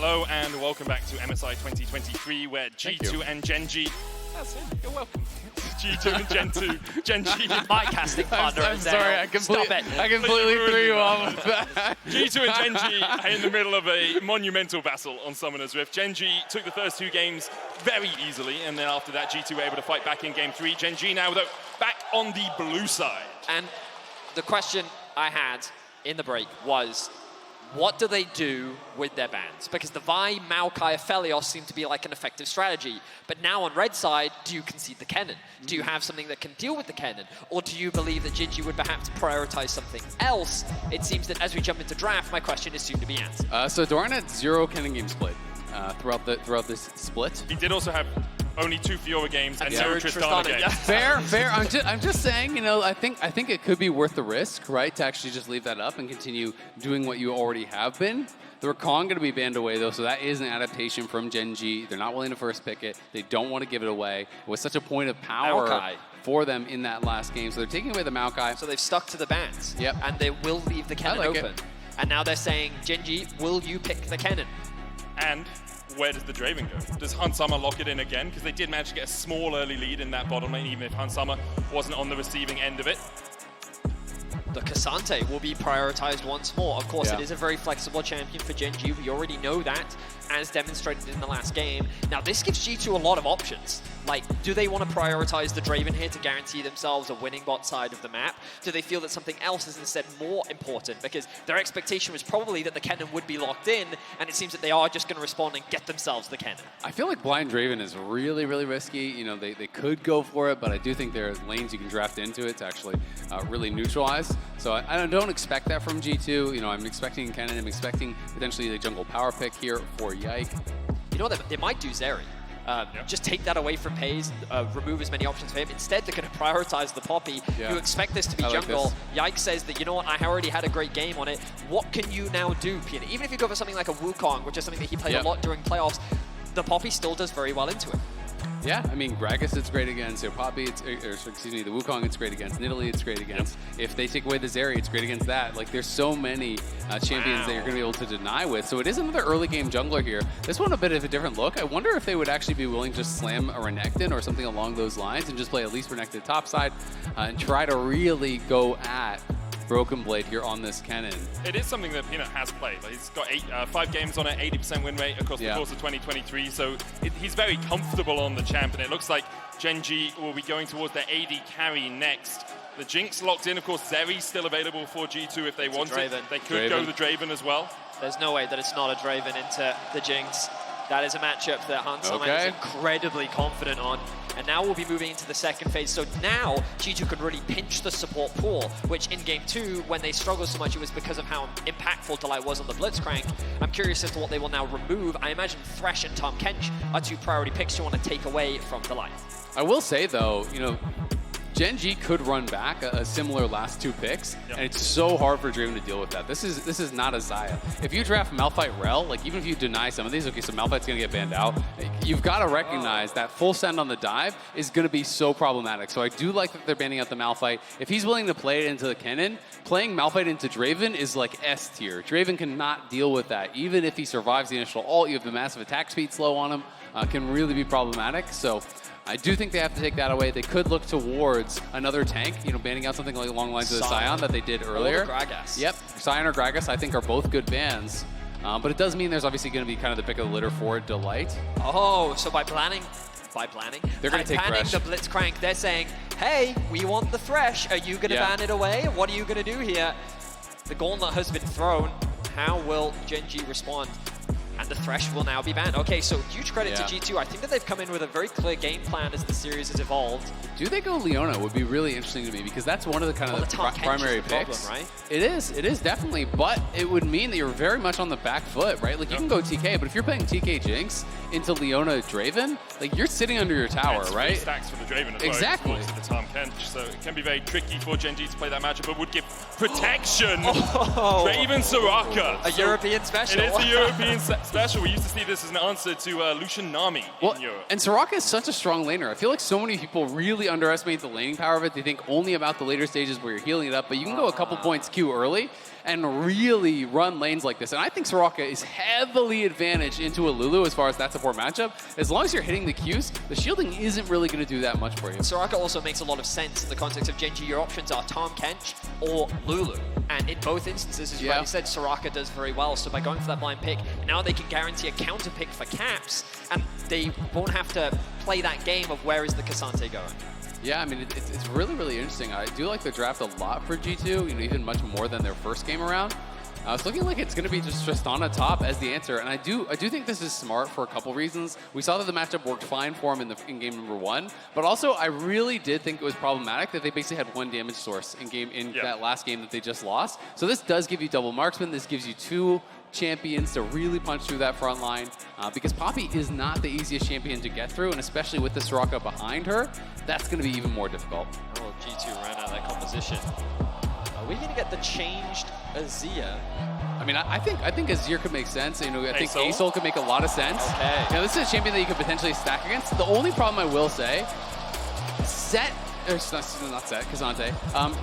Hello and welcome back to MSI 2023, where G2 and Genji. That's it. You're welcome. G2 and Genji. My casting partner. I'm sorry, I completely threw you off with that. G2 and Genji are in the middle of a monumental battle on Summoner's Rift. Genji took the first 2 games very easily, and then after that, G2 were able to fight back in game 3. Genji now, though, back on the blue side. And the question I had in the break was, what do they do with their bans? Because the Vi, Maokai, Aphelios seem to be like an effective strategy. But now on red side, do you concede the Kennen? Do you have something that can deal with the Kennen? Or do you believe that Genji would perhaps prioritize something else? It seems that as we jump into draft, my question is soon to be answered. So Doran had 0 Kennen games played throughout this split. He did also have only 2 Fiora games and 0 Tristana games. yeah. Fair. I'm just saying, you know, I think it could be worth the risk, right, to actually just leave that up and continue doing what you already have been. The Rakan going to be banned away, though, so that is an adaptation from Gen.G. They're not willing to first pick it. They don't want to give it away. It was such a point of power Maokai for them in that last game. So they're taking away the Maokai. So they've stuck to the bans. Yep. And they will leave the Kennen open. And now they're saying, Genji, will you pick the Kennen? And where does the Draven go? Does Hansama lock it in again? Because they did manage to get a small early lead in that bottom lane, even if Hansama wasn't on the receiving end of it. The Cassante will be prioritized once more. Of course, it is a very flexible champion for Gen.G. We already know that, as demonstrated in the last game. Now, this gives G2 a lot of options. Like, do they want to prioritize the Draven here to guarantee themselves a winning bot side of the map? Do they feel that something else is instead more important? Because their expectation was probably that the Kennen would be locked in, and it seems that they are just going to respond and get themselves the Kennen. I feel like blind Draven is really, really risky. You know, they could go for it, but I do think there are lanes you can draft into it to actually really neutralize. So I don't expect that from G2. You know, I'm expecting Kennen. I'm expecting potentially the jungle power pick here for Yike. You know what, they might do Zeri. Just take that away from Pays, remove as many options for him. Instead, they're going to prioritize the Poppy. You expect this to be jungle. Yike says that, you know what, I already had a great game on it. What can you now do, Peter? Even if you go for something like a Wukong, which is something that he played a lot during playoffs, the Poppy still does very well into it. Yeah, I mean, Gragas it's great against, Poppy, the Wukong it's great against, Nidalee it's great against. If they take away the Zeri, it's great against that. Like, there's so many champions that you're going to be able to deny with. So it is another early game jungler here. This one a bit of a different look. I wonder if they would actually be willing to just slam a Renekton or something along those lines and just play at least Renekton topside and try to really go at Broken Blade here on this Kennen. It is something that Peanut has played. Like, he's got 5 games on it, 80% win rate across the course of 2023. So he's very comfortable on the champ, and it looks like Gen.G will be going towards their AD carry next. The Jinx locked in, of course. Zeri's still available for G2 if they want it. They could go the Draven as well. There's no way that it's not a Draven into the Jinx. That is a matchup that Hansama is incredibly confident on. And now we'll be moving into the second phase. So now G2 can really pinch the support pool, which in game 2, when they struggled so much, it was because of how impactful Delight was on the Blitzcrank. I'm curious as to what they will now remove. I imagine Thresh and Tahm Kench are 2 priority picks you want to take away from Delight. I will say, though, you know, Gen.G could run back a similar last 2 picks, and it's so hard for Draven to deal with that. This is not a Xayah. If you draft Malphite Rel, like even if you deny some of these, okay, so Malphite's gonna get banned out, you've got to recognize that full send on the dive is gonna be so problematic. So I do like that they're banning out the Malphite. If he's willing to play it into the Kennen, playing Malphite into Draven is like S tier. Draven cannot deal with that. Even if he survives the initial ult, you have the massive attack speed slow on him, can really be problematic. So I do think they have to take that away. They could look towards another tank, you know, banning out something like along the lines of the Sion that they did earlier. Or Gragas. Yep, Sion or Gragas I think are both good bans. But it does mean there's obviously going to be kind of the pick of the litter for Delight. Oh, so by planning, they're going to take banning Thresh. the Blitzcrank, they're saying, hey, we want the Thresh. Are you going to ban it away? What are you going to do here? The gauntlet has been thrown. How will Gen.G respond? And the Thresh will now be banned. Okay, so huge credit to G2. I think that they've come in with a very clear game plan as the series has evolved. Do they go Leona would be really interesting to me, because that's one of the kind of the primary picks. Problem, right? It is definitely, but it would mean that you're very much on the back foot, right? Like you can go TK, but if you're playing TK Jinx into Leona Draven, like you're sitting under your tower, right? Stacks for the Draven as exactly. well. The Tahm Kench, so it can be very tricky for Gen.G to play that matchup, but would give protection. Draven Soraka. A European special. It is a European special. controversial. We used to see this as an answer to Lucian Nami in Europe. And Soraka is such a strong laner. I feel like so many people really underestimate the laning power of it. They think only about the later stages where you're healing it up, but you can go a couple points Q early and really run lanes like this. And I think Soraka is heavily advantaged into a Lulu as far as that support matchup. As long as you're hitting the Qs, the shielding isn't really going to do that much for you. Soraka also makes a lot of sense in the context of Genji. Your options are Tahm Kench or Lulu. And in both instances, as you already said, Soraka does very well. So by going for that blind pick, now they can guarantee a counter pick for Caps, and they won't have to play that game of where is the Cassante going. Yeah, I mean, it's really, really interesting. I do like the draft a lot for G2, you know, even much more than their first game around. It's looking like it's going to be just Tristana top as the answer, and I do think this is smart for a couple reasons. We saw that the matchup worked fine for him in game number 1, but also I really did think it was problematic that they basically had one damage source in that last game that they just lost. So this does give you double marksman. This gives you 2 champions to really punch through that front line, because Poppy is not the easiest champion to get through, and especially with the Soraka behind her, that's going to be even more difficult. Oh, G2 ran out of that composition. Are we going to get the changed Azir? I mean, I think Azir could make sense. You know, I think Asol could make a lot of sense. Okay. You know, this is a champion that you could potentially stack against. The only problem I will say, Cassante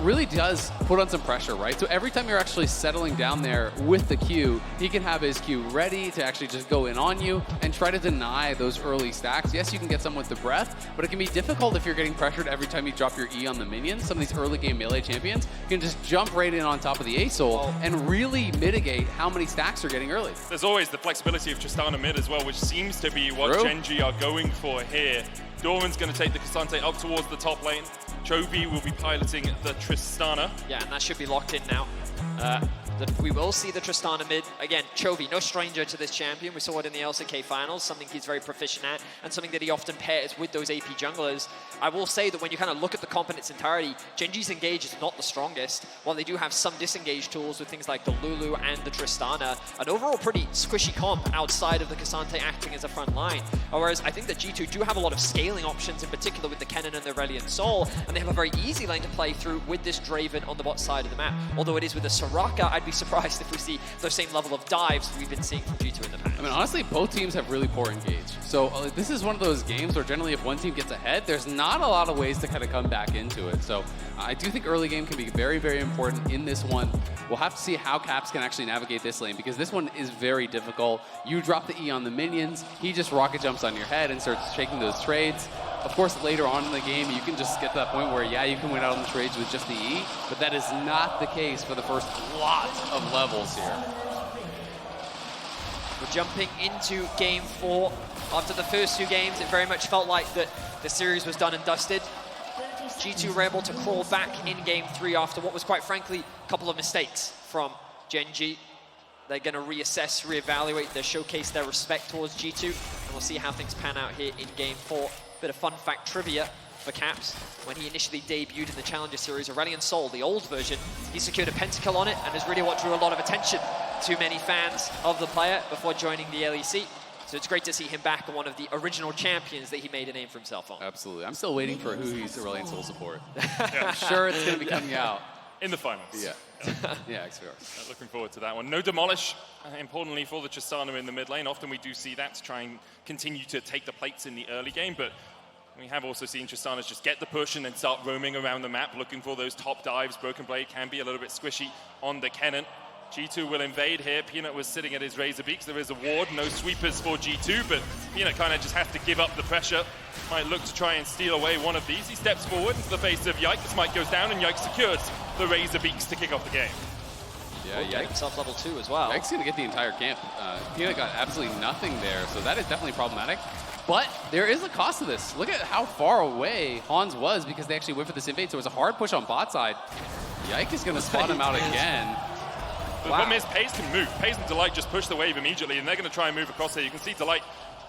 really does put on some pressure, right? So every time you're actually settling down there with the Q, he can have his Q ready to actually just go in on you and try to deny those early stacks. Yes, you can get some with the breath, but it can be difficult if you're getting pressured every time you drop your E on the minions. Some of these early game melee champions can just jump right in on top of the Asol and really mitigate how many stacks they're getting early. There's always the flexibility of Tristana mid as well, which seems to be what Genji are going for here. Doran's going to take the Cassante up towards the top lane. Chovy will be piloting the Tristana. Yeah, and that should be locked in now. We will see the Tristana mid. Again, Chovy, no stranger to this champion. We saw it in the LCK finals, something he's very proficient at, and something that he often pairs with those AP junglers. I will say that when you kind of look at the comp in its entirety, Genji's engage is not the strongest. While they do have some disengage tools with things like the Lulu and the Tristana, an overall pretty squishy comp outside of the Cassante acting as a front line. Whereas I think that G2 do have a lot of scaling options, in particular with the Kennen and the Aurelion Sol, and they have a very easy lane to play through with this Draven on the bot side of the map. Although it is with a Soraka, I'd be surprised if we see the same level of dives we've been seeing from G2 in the past. I mean, honestly, both teams have really poor engage. So this is one of those games where generally if one team gets ahead, there's not a lot of ways to kind of come back into it. So I do think early game can be very, very important in this one. We'll have to see how Caps can actually navigate this lane, because this one is very difficult. You drop the E on the minions, he just rocket jumps on your head and starts shaking those trades. Of course, later on in the game, you can just get to that point where, yeah, you can win out on the trades with just the E, but that is not the case for the first lot of levels here. We're jumping into game 4. After the first 2 games, it very much felt like that the series was done and dusted. G2 were able to crawl back in game 3 after what was, quite frankly, a couple of mistakes from Gen.G. They're going to reassess, reevaluate, they showcase their respect towards G2, and we'll see how things pan out here in game 4. Bit of fun fact trivia for Caps. When he initially debuted in the Challenger Series, Aurelion Sol, the old version, he secured a pentakill on it and is really what drew a lot of attention to many fans of the player before joining the LEC. So it's great to see him back on one of the original champions that he made a name for himself on. Absolutely. I'm still waiting for who he's Aurelion Sol support. I'm sure it's going to be coming out. In the finals. Yeah. Yeah, XVR. Looking forward to that one. No demolish, importantly, for the Tristana in the mid lane. Often we do see that to try and continue to take the plates in the early game, but we have also seen Tristana just get the push and then start roaming around the map, looking for those top dives. Broken Blade can be a little bit squishy on the Kennen. G2 will invade here. Peanut was sitting at his Razor Beaks. There is a ward, no sweepers for G2, but Peanut kind of just has to give up the pressure. Might look to try and steal away one of these. He steps forward into the face of Yike. This might goes down, and Yike secures the Razor Beaks to kick off the game. Yeah, Yike himself level 2 as well. Yike's going to get the entire camp. Peanut got absolutely nothing there, so that is definitely problematic. But there is a cost to this. Look at how far away Hans was because they actually went for this invade, so it was a hard push on bot side. Yike is going to spot him out again. The problem is Paze can move. Paze and Delight just push the wave immediately, and they're going to try and move across here. You can see Delight.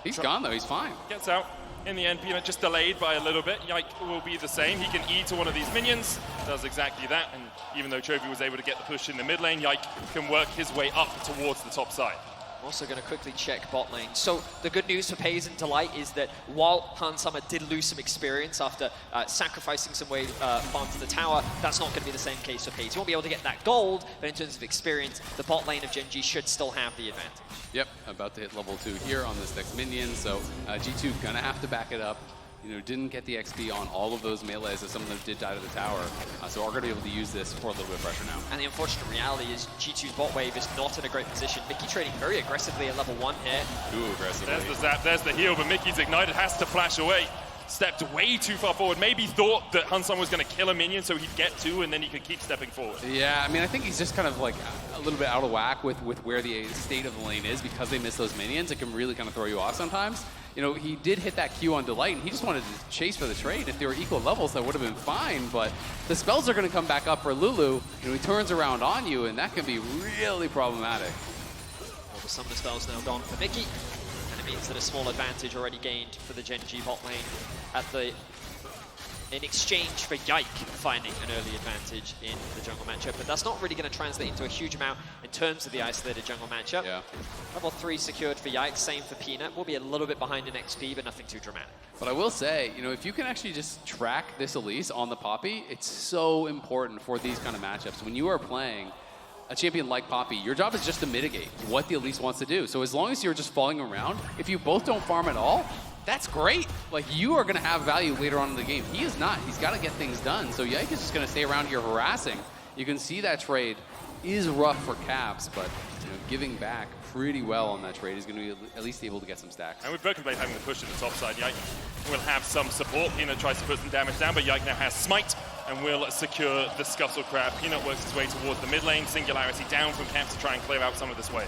He's gone, though. He's fine. Gets out. In the end, Peanut just delayed by a little bit. Yike will be the same. He can E to one of these minions. Does exactly that. And even though Chovy was able to get the push in the mid lane, Yike can work his way up towards the top side. Also going to quickly check bot lane. So the good news for Paze and Delight is that while Hansama did lose some experience after sacrificing some wave farm to the tower, that's not going to be the same case for Paze. He won't be able to get that gold, but in terms of experience, the bot lane of Genji should still have the advantage. Yep, about to hit level 2 here on this next minion, so G2 gonna have to back it up. You know, didn't get the XP on all of those melees as some of them did die to the tower, so are going to be able to use this for a little bit of pressure now. And the unfortunate reality is G2's bot wave is not in a great position. Mickey trading very aggressively at level 1 here. Too aggressively. There's the zap, there's the heal, but Mickey's ignited, has to flash away. Stepped way too far forward. Maybe thought that Hansan was going to kill a minion so he'd get 2 and then he could keep stepping forward. Yeah, I mean, I think he's just kind of like a little bit out of whack with where the state of the lane is because they miss those minions. It can really kind of throw you off sometimes. You know, he did hit that Q on Delight, and he just wanted to chase for the trade. If they were equal levels, that would have been fine, but the spells are going to come back up for Lulu. You know, he turns around on you, and that can be really problematic. All the summoner spells now gone for Mickey, and it means that a small advantage already gained for the Gen.G bot lane in exchange for Yike finding an early advantage in the jungle matchup. But that's not really going to translate into a huge amount in terms of the isolated jungle matchup. Yeah. Level 3 secured for Yike, same for Peanut. We'll be a little bit behind in XP, but nothing too dramatic. But I will say, you know, if you can actually just track this Elise on the Poppy, it's so important for these kind of matchups. When you are playing a champion like Poppy, your job is just to mitigate what the Elise wants to do. So as long as you're just following around, if you both don't farm at all, that's great. Like, you are going to have value later on in the game. He is not. He's got to get things done. So Yike is just going to stay around here harassing. You can see that trade is rough for Caps, but you know, giving back pretty well on that trade is going to be at least able to get some stacks. And with Broken Blade having the push to the top side, Yike will have some support. Peanut tries to put some damage down, but Yike now has Smite and will secure the Scuttle Crab. Peanut works his way towards the mid lane. Singularity down from Caps to try and clear out some of this wave.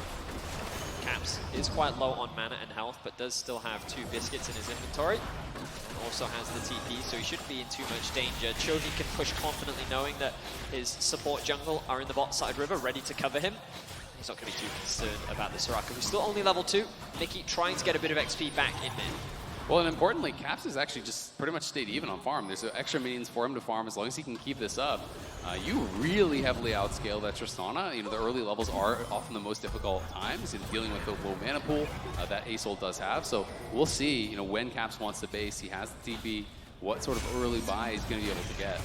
Caps is quite low on mana and health, but does still have 2 biscuits in his inventory. And also has the TP, so he shouldn't be in too much danger. Chovy can push confidently knowing that his support jungle are in the bot side river, ready to cover him. He's not going to be too concerned about the Soraka, who's still only level 2. Mickey trying to get a bit of XP back in mid. Well, and importantly, Caps has actually just pretty much stayed even on farm. There's extra minions for him to farm as long as he can keep this up. You really heavily outscale that Tristana. You know, the early levels are often the most difficult times in dealing with the low mana pool that Asol does have. So we'll see, you know, when Caps wants to base, he has the TP, what sort of early buy he's going to be able to get.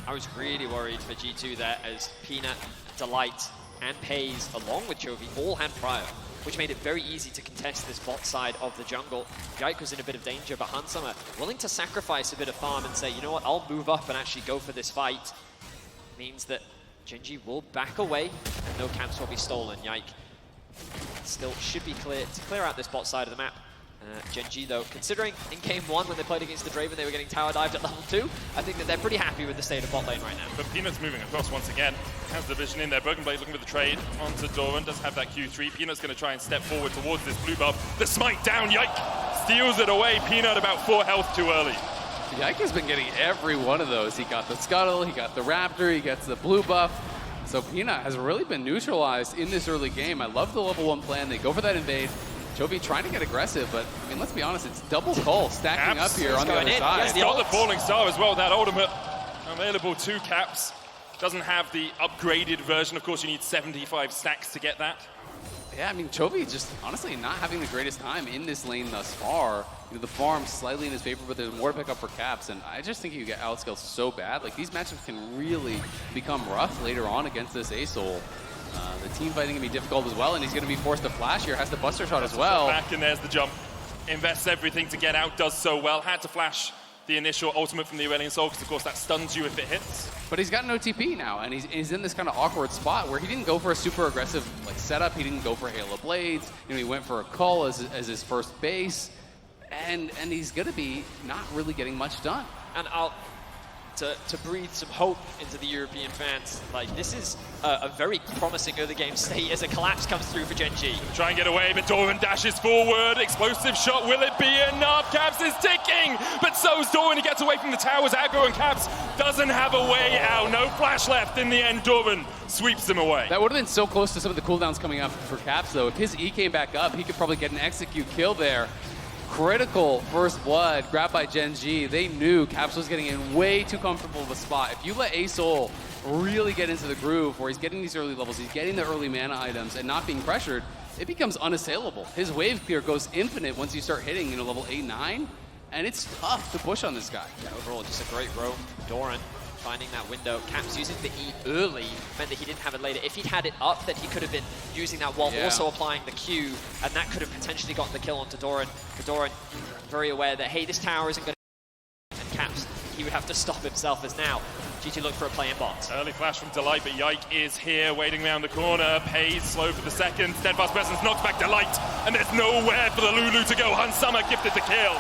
I was really worried for G2 there as Peanut, Delight, and Paze, along with Chovy, all had Prior, which made it very easy to contest this bot side of the jungle. Yike was in a bit of danger, but Hansama willing to sacrifice a bit of farm and say, you know what, I'll move up and actually go for this fight. Means that Genji will back away and no camps will be stolen. Yike still should be clear to clear out this bot side of the map. Genji, though, considering in game 1 when they played against the Draven, they were getting tower dived at level 2, I think that they're pretty happy with the state of bot lane right now. But Peanut's moving across once again. Has the vision in there. Broken Blade looking for the trade onto Doran. Does have that Q3. Peanut's going to try and step forward towards this blue buff. The smite down. Yike steals it away. Peanut about 4 health too early. Yike has been getting every one of those. He got the Scuttle, he got the Raptor, he gets the blue buff. So Peanut has really been neutralized in this early game. I love the level 1 plan. They go for that invade. Chovy trying to get aggressive, but I mean, let's be honest, it's double Cull stacking up here on the other side. He's got the Falling Star as well, that ultimate available to Caps. Doesn't have the upgraded version. Of course, you need 75 stacks to get that. Yeah, I mean, Chovy just honestly not having the greatest time in this lane thus far. You know, the farm's slightly in his favor, but there's more to pick up for Caps, and I just think you get outscaled so bad. Like, these matchups can really become rough later on against this Asol. The team fighting can be difficult as well, and he's going to be forced to flash here. Has the Buster Shot as well. Back, and there's the jump. Invests everything to get out, does so well. Had to flash the initial ultimate from the Aurelion Soul, because of course that stuns you if it hits. But he's got no TP now, and he's in this kind of awkward spot where he didn't go for a super aggressive like setup. He didn't go for Halo Blades. You know, he went for a Cull as his first base, and he's going to be not really getting much done. And to breathe some hope into the European fans, like, this is a very promising early game state as a collapse comes through for Gen.G. Try and get away, but Doran dashes forward. Explosive shot, will it be enough? Caps is ticking, but so's Doran. He gets away from the towers. Aggro and Caps doesn't have a way out. No flash left in the end. Doran sweeps him away. That would have been so close to some of the cooldowns coming up for Caps, though. If his E came back up, he could probably get an execute kill there. Critical first blood grabbed by Gen.G. They knew Caps was getting in way too comfortable of a spot. If you let Asol really get into the groove where he's getting these early levels, he's getting the early mana items and not being pressured, it becomes unassailable. His wave clear goes infinite once you start hitting, you know, level 8, 9, and it's tough to push on this guy. Yeah, overall, just a great roam. Doran finding that window. Caps using the E early meant that he didn't have it later. If he'd had it up, then he could have been using that while also applying the Q, and that could have potentially gotten the kill onto Doran. But Doran, very aware that, hey, this tower isn't going to... And Caps, he would have to stop himself as now G2 look for a play in bot. Early flash from Delight, but Yike is here, waiting around the corner. Pays slow for the second. Steadfast Presence knocks back Delight, and there's nowhere for the Lulu to go. Hansama gifted the kill,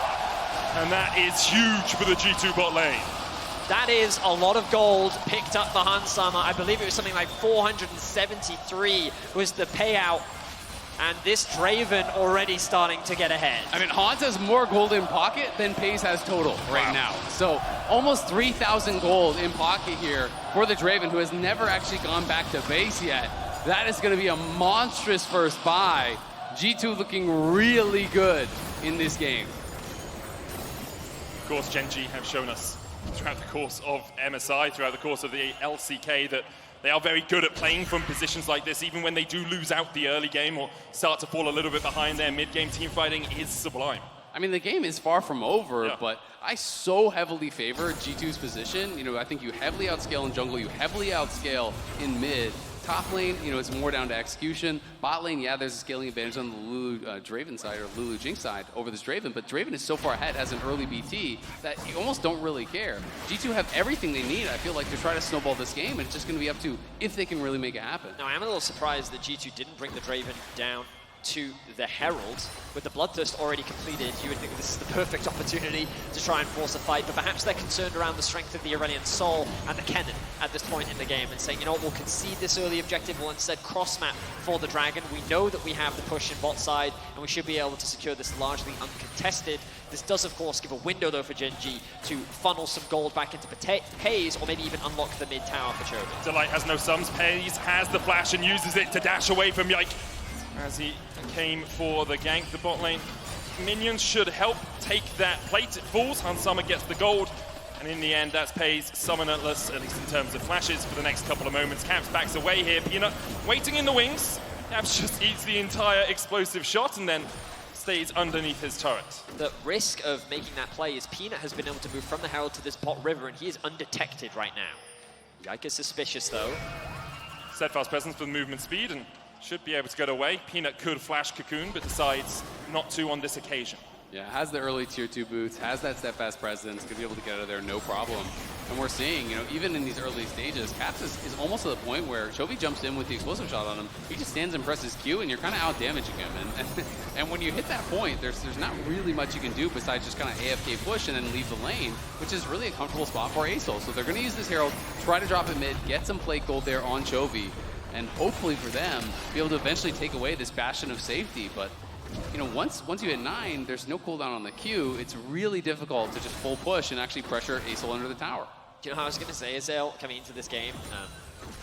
and that is huge for the G2 bot lane. That is a lot of gold picked up for Hansama. I believe it was something like 473 was the payout. And this Draven already starting to get ahead. I mean, Hans has more gold in pocket than Pays has total right now. So almost 3,000 gold in pocket here for the Draven, who has never actually gone back to base yet. That is going to be a monstrous first buy. G2 looking really good in this game. Of course, Genji have shown us throughout the course of MSI, throughout the course of the LCK, that they are very good at playing from positions like this, even when they do lose out the early game or start to fall a little bit behind. Their mid-game team fighting is sublime. I mean, the game is far from over, but I so heavily favor G2's position. You know, I think you heavily outscale in jungle, you heavily outscale in mid. Top lane, you know, it's more down to execution. Bot lane, yeah, there's a scaling advantage on the Lulu Draven side or Lulu Jinx side over this Draven, but Draven is so far ahead, has an early BT, that you almost don't really care. G2 have everything they need, I feel like, to try to snowball this game, and it's just going to be up to if they can really make it happen. Now, I am a little surprised that G2 didn't bring the Draven down to the Herald. With the Bloodthirst already completed, you would think this is the perfect opportunity to try and force a fight, but perhaps they're concerned around the strength of the Aurelion Soul and the Kennen at this point in the game and saying, you know what, we'll concede this early objective, we'll instead cross-map for the Dragon. We know that we have the push in bot side, and we should be able to secure this largely uncontested. This does, of course, give a window, though, for Gen.G to funnel some gold back into Pays, or maybe even unlock the mid-tower for Chovy. Delight has no sums. Pays has the flash and uses it to dash away from Yike as he came for the gank. The bot lane minions should help take that plate. It falls, Hansama gets the gold, and in the end, that's Pays summonerless, at least in terms of flashes, for the next couple of moments. Caps backs away here. Peanut waiting in the wings. Caps just eats the entire explosive shot and then stays underneath his turret. The risk of making that play is Peanut has been able to move from the Herald to this bot river, and he is undetected right now. Yike is suspicious, though. Steadfast Presence for the movement speed and should be able to get away. Peanut could flash Cocoon, but decides not to on this occasion. Yeah, has the early tier 2 boots, has that Steadfast Presence, could be able to get out of there no problem. And we're seeing, you know, even in these early stages, Caps is almost to the point where Chovy jumps in with the explosive shot on him. He just stands and presses Q, and you're kind of out damaging him. And when you hit that point, there's not really much you can do besides just kind of AFK push and then leave the lane, which is really a comfortable spot for Asol. So they're going to use this Herald, try to drop it mid, get some plate gold there on Chovy, and hopefully for them, be able to eventually take away this bastion of safety. But, you know, once you hit 9, there's no cooldown on the Q. It's really difficult to just full push and actually pressure Asol under the tower. Do you know how I was going to say, Azale, coming into this game,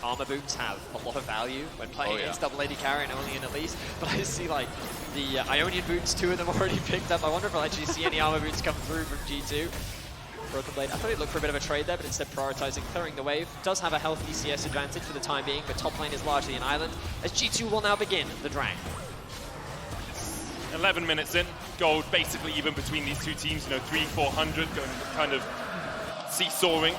armor boots have a lot of value when playing against double AD carry and Ionian at least, but I see like the Ionian boots, 2 of them already picked up. I wonder if I'll actually see any armor boots come through from G2. Broken Blade, I thought he'd look for a bit of a trade there, but instead prioritizing clearing the wave. Does have a healthy CS advantage for the time being, but top lane is largely an island, as G2 will now begin the drag. 11 minutes in, gold basically even between these two teams, you know, 300-400, going kind of seesawing.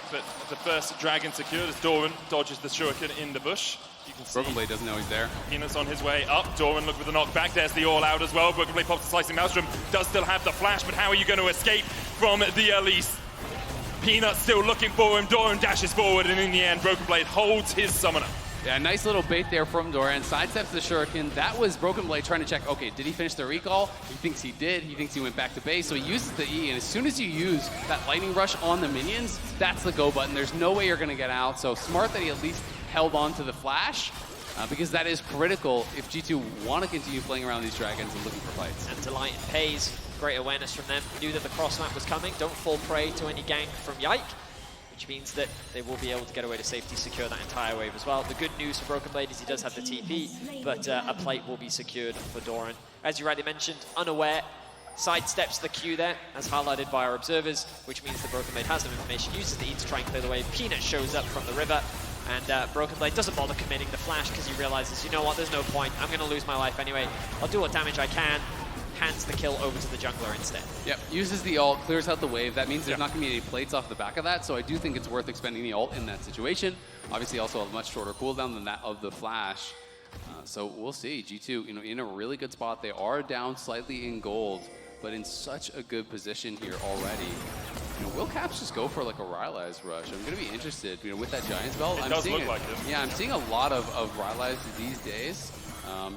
But the first dragon secured as Doran dodges the shuriken in the bush. You can see Broken Blade doesn't know he's there. Peanut's on his way up. Doran look with the knockback. There's the all-out as well. Broken Blade pops the slicing maelstrom. Does still have the flash, but how are you going to escape from the Elise? Peanut still looking for him. Doran dashes forward, and in the end, Broken Blade holds his summoner. Yeah, nice little bait there from Doran. Sidesteps the shuriken. That was Broken Blade trying to check, okay, did he finish the recall? He thinks he did. He thinks he went back to base. So he uses the E, and as soon as you use that lightning rush on the minions, that's the go button. There's no way you're going to get out. So smart that he at least held on to the flash, because that is critical if G2 want to continue playing around these dragons and looking for fights. And Delight and Pays, great awareness from them. Knew that the cross map was coming. Don't fall prey to any gank from Yike, which means that they will be able to get away to safety, secure that entire wave as well. The good news for Broken Blade is he does have the TP, but a plate will be secured for Doran. As you rightly mentioned, unaware, sidesteps the Q there, as highlighted by our observers, which means that Broken Blade has some information, uses the E to try and clear the wave. Peanut shows up from the river, And Broken Blade doesn't bother committing the flash because he realizes, you know what, there's no point. I'm going to lose my life anyway. I'll do what damage I can. Hands the kill over to the jungler instead. Yep, uses the ult, clears out the wave. That means there's not going to be any plates off the back of that, so I do think it's worth expending the ult in that situation. Obviously also a much shorter cooldown than that of the flash. So we'll see. G2, in a really good spot. They are down slightly in gold, but in such a good position here already. Will Caps just go for like a Rylai's rush? I'm going to be interested. With that Giant's Belt, it does look like it. Yeah, I'm seeing a lot of Rylai's these days. On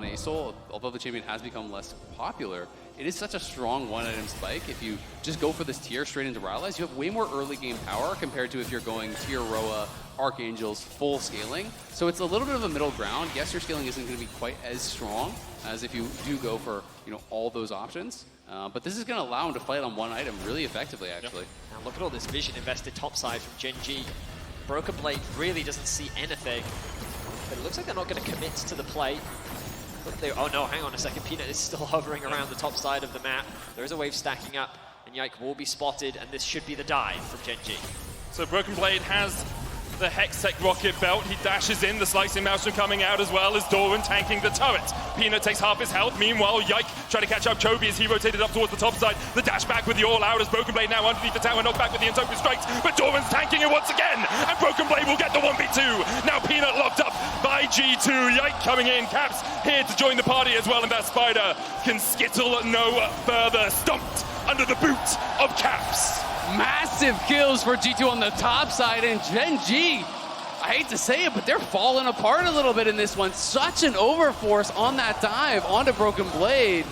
Asol, although the champion has become less popular, it is such a strong one-item spike. If you just go for this tier straight into Rylai's, you have way more early game power compared to if you're going tier Roa, Archangels, full scaling. So it's a little bit of a middle ground. Yes, your scaling isn't going to be quite as strong as if you do go for all those options. But this is going to allow him to fight on one item really effectively, actually. Now look at all this vision invested topside from Gen.G. Broken Blade really doesn't see anything. But it looks like they're not going to commit to the play. Oh no, hang on a second. Peanut is still hovering around the top side of the map. There is a wave stacking up, and Yike will be spotted, and this should be the dive from Gen.G. So Broken Blade has the Hextech rocket belt. He dashes in, the slicing maelstrom coming out as well as Doran tanking the turret. Peanut takes half his health. Meanwhile, Yike trying to catch up Chovy as he rotated up towards the top side. The dash back with the all out as Broken Blade now underneath the tower, knocked back with the Intoku strikes, but Doran's tanking it once again, and Broken Blade will get the 1v2. Now Peanut locked up by G2. Yike coming in, Caps here to join the party as well, and that spider can skittle no further. Stomped under the boot of Caps. Massive kills for G2 on the top side, and Gen.G, I hate to say it, but they're falling apart a little bit in this one. Such an overforce on that dive onto Broken Blade.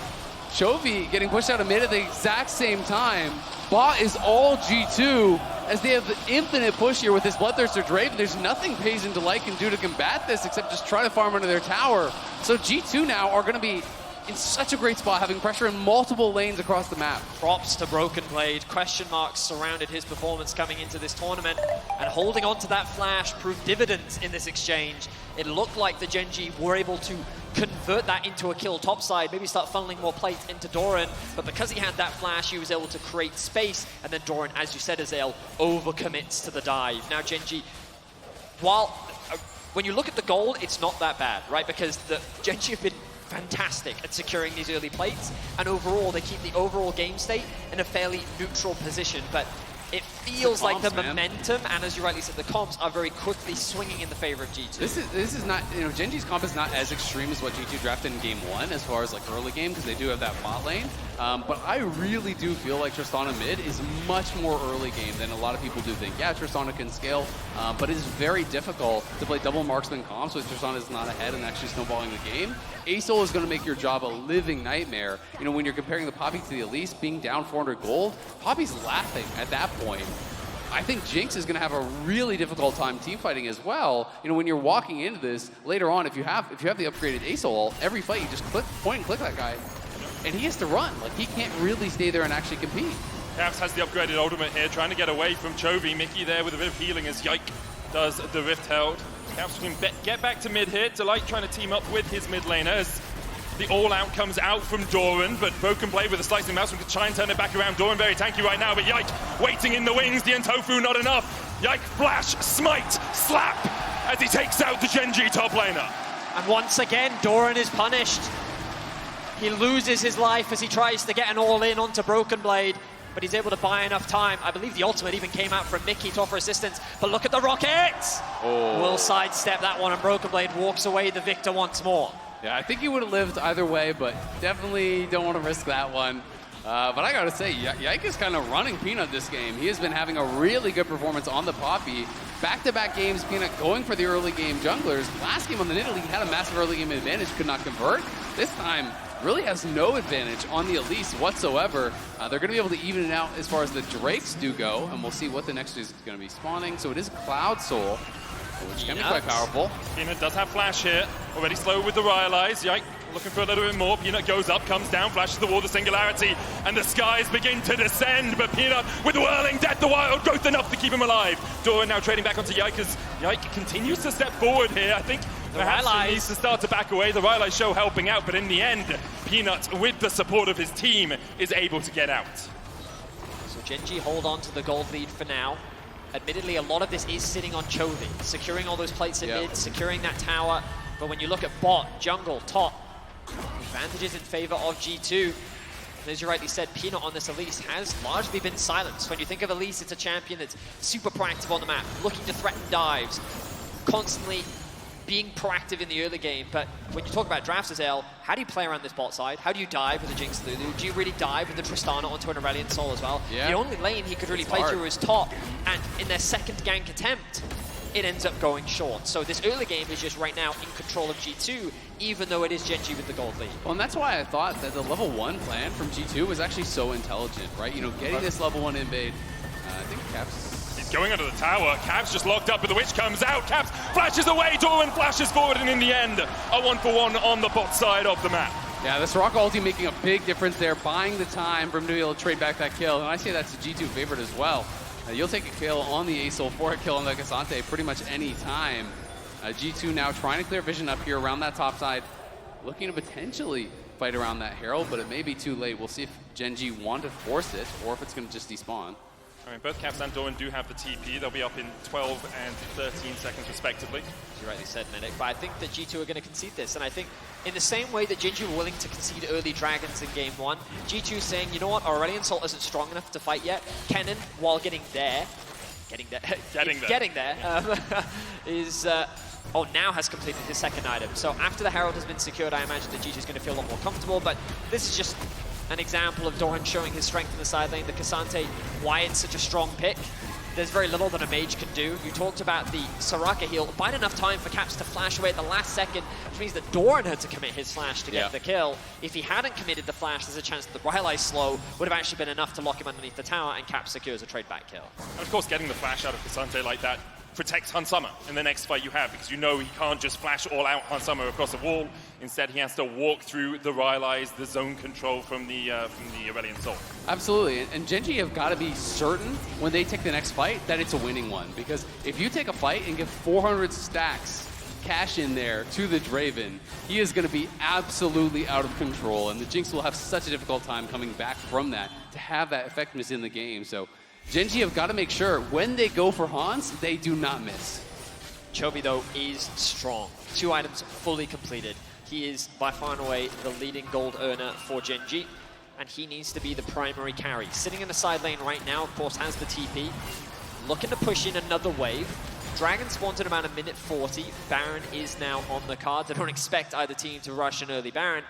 Chovy getting pushed out of mid at the exact same time. Bot is all G2 as they have the infinite push here with this Bloodthirster Draven. There's nothing Paze and Delight can do to combat this except just try to farm under their tower. So G2 now are going to be in such a great spot, having pressure in multiple lanes across the map. Props to Broken Blade. Question marks surrounded his performance coming into this tournament, and holding on to that flash proved dividends in this exchange. It looked like the Gen.G were able to convert that into a kill topside, maybe start funneling more plates into Doran, but because he had that flash, he was able to create space, and then Doran, as you said, Azael, overcommits to the dive. Now Gen.G, while when you look at the gold, it's not that bad, right? Because the Gen.G have been fantastic at securing these early plates, and overall they keep the overall game state in a fairly neutral position, but it feels like the momentum, and as you rightly said, the comps are very quickly swinging in the favor of G2. This is not, Gen.G's comp is not as extreme as what G2 drafted in game one as far as like early game, because they do have that bot lane. But I really do feel like Tristana mid is much more early game than a lot of people do think. Yeah, Tristana can scale, but it is very difficult to play double marksman comps with Tristana is not ahead and actually snowballing the game. Asol is going to make your job a living nightmare. When you're comparing the Poppy to the Elise, being down 400 gold, Poppy's laughing at that point. I think Jinx is going to have a really difficult time team fighting as well. When you're walking into this later on, if you have the upgraded Asol, every fight you just point and click that guy, and he has to run. Like, he can't really stay there and actually compete. Caps has the upgraded ultimate here, trying to get away from Chovy. Mickey there with a bit of healing as Yike does the Rift Herald. Caps can get back to mid here. Delight trying to team up with his mid laner as the all-out comes out from Doran, but Broken Blade with a slicing mouse can try and turn it back around. Doran very tanky right now, but Yike waiting in the wings. The Entofu not enough. Yike flash, smite, slap as he takes out the Gen.G top laner. And once again, Doran is punished. He loses his life as he tries to get an all-in onto Broken Blade, but he's able to buy enough time. I believe the ultimate even came out from Mickey to offer assistance, but look at the rockets! Oh. Will sidestep that one, and Broken Blade walks away the victor once more. Yeah, I think he would have lived either way, but definitely don't want to risk that one. But I gotta say, Yike is kind of running Peanut this game. He has been having a really good performance on the Poppy. Back-to-back games, Peanut going for the early game junglers. Last game on the Nidalee, he had a massive early game advantage, could not convert. This time, really has no advantage on the Elise whatsoever. They're going to be able to even it out as far as the Drakes do go, and we'll see what the next is going to be spawning. So it is Cloud Soul, which can be quite powerful. Peanut does have flash here, already slow with the Rylai's. Yike looking for a little bit more. Peanut goes up, comes down, flashes the wall, the Singularity, and the skies begin to descend. But Peanut with whirling death, the wild growth enough to keep him alive. Doran now trading back onto Yike as Yike continues to step forward here. I think perhaps he needs to start to back away. The Rylai show helping out, but in the end, Peanut, with the support of his team, is able to get out. So Gen.G hold on to the gold lead for now. Admittedly, a lot of this is sitting on Chovy, securing all those plates in mid, securing that tower. But when you look at bot, jungle, top, advantages in favor of G2. As you rightly said, Peanut on this Elise has largely been silenced. When you think of Elise, it's a champion that's super proactive on the map, looking to threaten dives, constantly being proactive in the early game. But when you talk about drafts as L, how do you play around this bot side? How do you dive with a Jinx Lulu? Do you really dive with the Tristana onto an Aurelion Sol as well? The only lane he could really play through is top, and in their second gank attempt, it ends up going short. So this early game is just right now in control of G2, even though it is Genji with the gold lead. Well, and that's why I thought that the level 1 plan from G2 was actually so intelligent, right? You know, getting this level 1 invade. I think Caps... He's going under the tower. Caps just locked up, but the Witch comes out. Caps flashes away. Doran flashes forward, and in the end, a 1-for-1 on the bot side of the map. Yeah, this Rock ulti making a big difference there, buying the time for him to be able to trade back that kill. And I say that's a G2 favorite as well. You'll take a kill on the Asol for a kill on the Cassante pretty much any time. G2 now trying to clear vision up here around that top side, looking to potentially fight around that Herald, but it may be too late. We'll see if Gen.G want to force it or if it's going to just despawn. I mean, both Caps and Doran do have the TP. They'll be up in 12 and 13 seconds respectively. As you rightly said, Medic, but I think that G2 are going to concede this, and I think in the same way that Genji were willing to concede early Dragons in game 1, G2 is saying, you know what, Aurelion Sol isn't strong enough to fight yet. Kennen, while getting there, now has completed his second item. So after the Herald has been secured, I imagine that G2 is going to feel a lot more comfortable, but this is just an example of Doran showing his strength in the side lane. The Cassante, why it's such a strong pick. There's very little that a mage can do. You talked about the Soraka heal. Buying enough time for Caps to flash away at the last second, which means that Doran had to commit his flash to get the kill. If he hadn't committed the flash, there's a chance that the Rylai slow would have actually been enough to lock him underneath the tower, and Caps secures a trade back kill. And of course, getting the flash out of Cassante like that protects Hansama in the next fight you have, because you know he can't just flash all out Hansama across the wall. Instead, he has to walk through the Rylai's, the zone control from the Aurelion Sol. Absolutely, and Gen.G have got to be certain when they take the next fight that it's a winning one, because if you take a fight and give 400 stacks cash in there to the Draven, he is going to be absolutely out of control, and the Jinx will have such a difficult time coming back from that to have that effectiveness in the game. So Gen.G have got to make sure when they go for Hans, they do not miss. Chovy, though, is strong. 2 items fully completed. He is by far and away the leading gold earner for Gen.G, and he needs to be the primary carry. Sitting in the side lane right now, of course, has the TP. Looking to push in another wave. Dragon spawned at about a minute 40. Baron is now on the cards. I don't expect either team to rush an early Baron.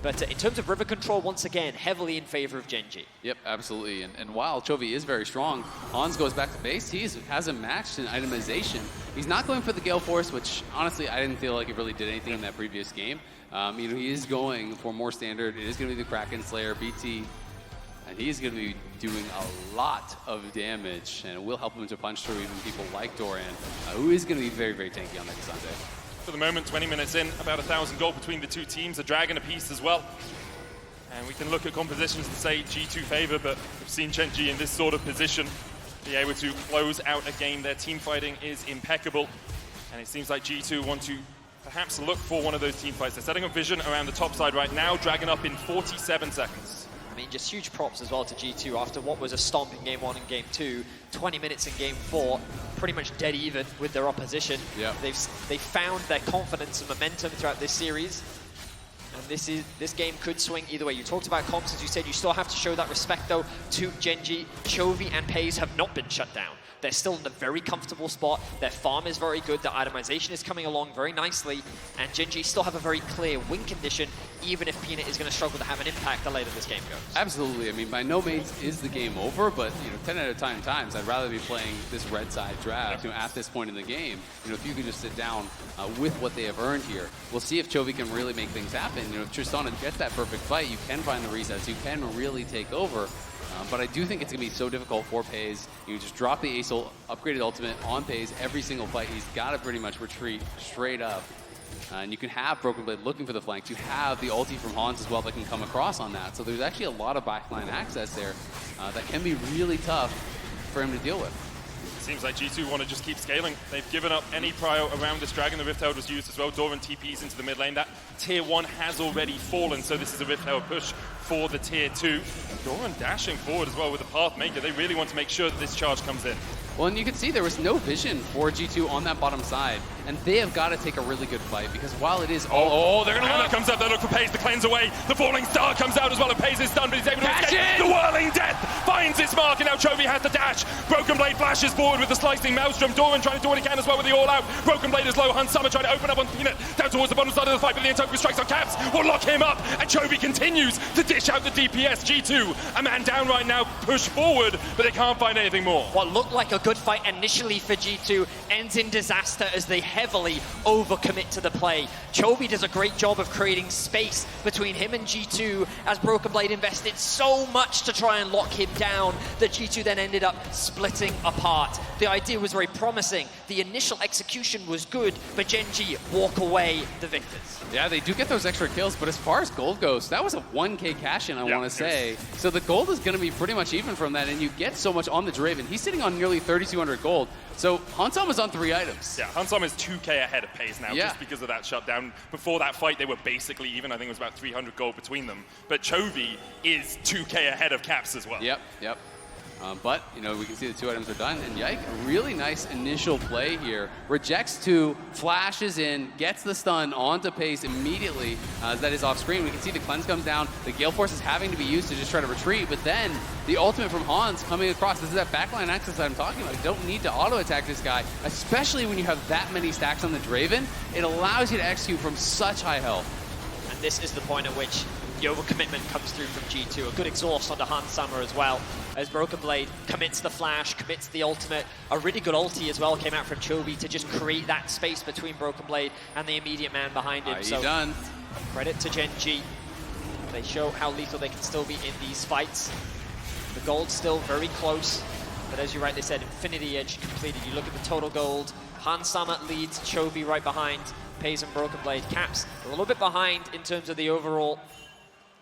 But in terms of river control, once again, heavily in favor of Gen.G. Yep, absolutely. And while Chovy is very strong, Hans goes back to base. He hasn't matched in itemization. He's not going for the Gale Force, which honestly I didn't feel like it really did anything in that previous game. You know, he is going for more standard. It is going to be the Kraken Slayer, BT, and he's going to be doing a lot of damage, and it will help him to punch through even people like Doran, who is going to be very, very tanky on that Cassante. For the moment, 20 minutes in, about 1,000 gold between the two teams, a Dragon apiece as well. And we can look at compositions and say G2 favor, but we've seen Genji in this sort of position be able to close out a game. Their team fighting is impeccable, and it seems like G2 want to perhaps look for one of those team fights. They're setting up vision around the top side right now, Dragon up in 47 seconds. I mean, just huge props as well to G2 after what was a stomp in game 1 and game 2, 20 minutes in game 4, pretty much dead even with their opposition. Yep. They've found their confidence and momentum throughout this series. And this game could swing either way. You talked about comps, as you said, you still have to show that respect though to Genji. Chovy and Pays have not been shut down. They're still in a very comfortable spot. Their farm is very good. Their itemization is coming along very nicely. And Genji still have a very clear win condition, even if Peanut is going to struggle to have an impact the later this game goes. Absolutely. I mean, by no means is the game over, but 10 out of 10 times, I'd rather be playing this red side draft at this point in the game. If you can just sit down with what they have earned here, we'll see if Chovy can really make things happen. If Tristana gets that perfect fight, you can find the resets, you can really take over. But I do think it's going to be so difficult for Pays. You just drop the Asol upgraded ultimate on Pays every single fight. He's got to pretty much retreat straight up. And you can have Broken Blade looking for the flanks. You have the ulti from Hans as well that can come across on that. So there's actually a lot of backline access there that can be really tough for him to deal with. Seems like G2 want to just keep scaling. They've given up any prio around this Dragon. The Rift Herald was used as well. Doran TPs into the mid lane. That tier 1 has already fallen, so this is a Rift Herald push for the tier 2. Doran dashing forward as well with the Pathmaker. They really want to make sure that this charge comes in. Well, and you can see there was no vision for G2 on that bottom side, and they have got to take a really good fight, because while it is they're going to look. Comes up, they look for Paze to cleanse away. The Falling Star comes out as well, and Paze is stunned, but he's able to escape. The Whirling Death finds its mark, and now Chovy has to dash. Broken Blade flashes forward with the Slicing Maelstrom. Doran trying to do what he can as well with the All Out. Broken Blade is low. Hans Summer trying to open up on Peanut down towards the bottom side of the fight, but the Entopia strikes on Caps will lock him up, and Chovy continues to dish out the DPS. G2, a man down right now, push forward, but they can't find anything more. What looked like a good fight initially for G2 ends in disaster as they heavily overcommit to the play. Chovy does a great job of creating space between him and G2 as Broken Blade invested so much to try and lock him down that G2 then ended up splitting apart. The idea was very promising. The initial execution was good, but Genji walk away the victors. Yeah, they do get those extra kills, but as far as gold goes, that was a 1K cash-in, I want to say. So the gold is going to be pretty much even from that, and you get so much on the Draven. He's sitting on nearly 3,200 gold. So Hansam is on 3 items. Yeah, Hansam is 2K ahead of Paze now, just because of that shutdown. Before that fight, they were basically even. I think it was about 300 gold between them. But Chovy is 2K ahead of Caps as well. Yep. But, you know, we can see the 2 items are done. And Yike, a really nice initial play here. Rejects 2, flashes in, gets the stun onto Pace immediately as that is off screen. We can see the cleanse comes down. The Gale Force is having to be used to just try to retreat. But then the ultimate from Hans coming across. This is that backline access that I'm talking about. You don't need to auto-attack this guy, especially when you have that many stacks on the Draven. It allows you to execute from such high health. And this is the point at which the overcommitment comes through from G2. A good exhaust onto Hans Summer as well, as Broken Blade commits the flash, commits the ultimate. A really good ulti as well came out from Chovy to just create that space between Broken Blade and the immediate man behind him. So done. Credit to Gen.G. They show how lethal they can still be in these fights. The gold's still very close, but as you rightly said, Infinity Edge completed. You look at the total gold. Hans Summer leads, Chovy right behind. Paze and Broken Blade. Caps a little bit behind in terms of the overall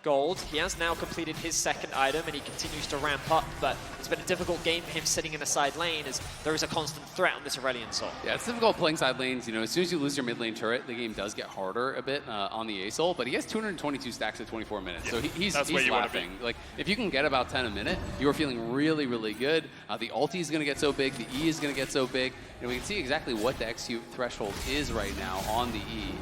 gold. He has now completed his 2nd item and he continues to ramp up, but it's been a difficult game for him sitting in the side lane as there is a constant threat on this Aurelion Soul. Yeah, it's difficult playing side lanes. You know, as soon as you lose your mid lane turret, the game does get harder a bit on the A-Soul, but he has 222 stacks at 24 minutes, so he's laughing. Like, if you can get about 10 a minute, you are feeling really, really good. The ulti is going to get so big, the E is going to get so big, and we can see exactly what the execute threshold is right now on the E.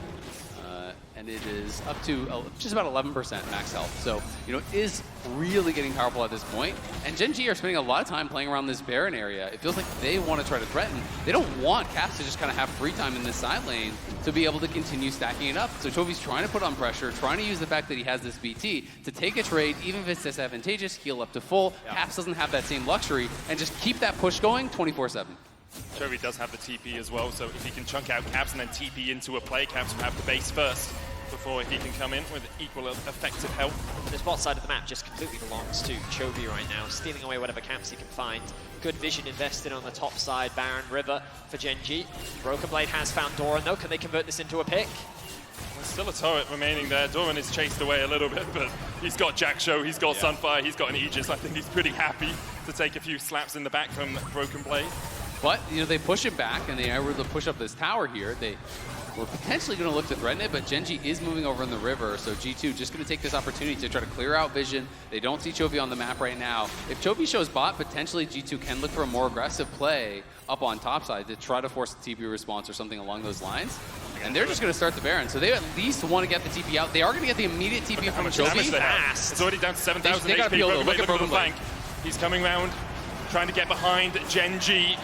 And it is up to just about 11% max health. So, you know, it is really getting powerful at this point. And Gen.G are spending a lot of time playing around this Baron area. It feels like they want to try to threaten. They don't want Caps to just kind of have free time in this side lane to be able to continue stacking it up. So Chovy's trying to put on pressure, trying to use the fact that he has this BT to take a trade, even if it's disadvantageous, heal up to full. Caps doesn't have that same luxury, and just keep that push going 24/7. Chovy does have the TP as well, so if he can chunk out Caps and then TP into a play, Caps will have the base first before he can come in with equal effective help. The spot side of the map just completely belongs to Chovy right now, stealing away whatever camps he can find. Good vision invested on the top side, Baron River for Gen.G. Broken Blade has found Doran though. Can they convert this into a pick? There's still a turret remaining there. Doran is chased away a little bit, but he's got Jack Show, he's got Sunfire, he's got an Aegis. I think he's pretty happy to take a few slaps in the back from Broken Blade. But, you know, they push it back, and they are able to push up this tower here. They were potentially going to look to threaten it, but Gen.G is moving over in the river, so G2 just going to take this opportunity to try to clear out vision. They don't see Chovy on the map right now. If Chovy shows bot, potentially G2 can look for a more aggressive play up on top side to try to force the TP response or something along those lines. And they're just going to start the Baron, so they at least want to get the TP out. They are going to get the immediate TP from Chovy. It's already down to 7,000 HP. Look at Broken Blade. He's coming round, trying to get behind Gen.G.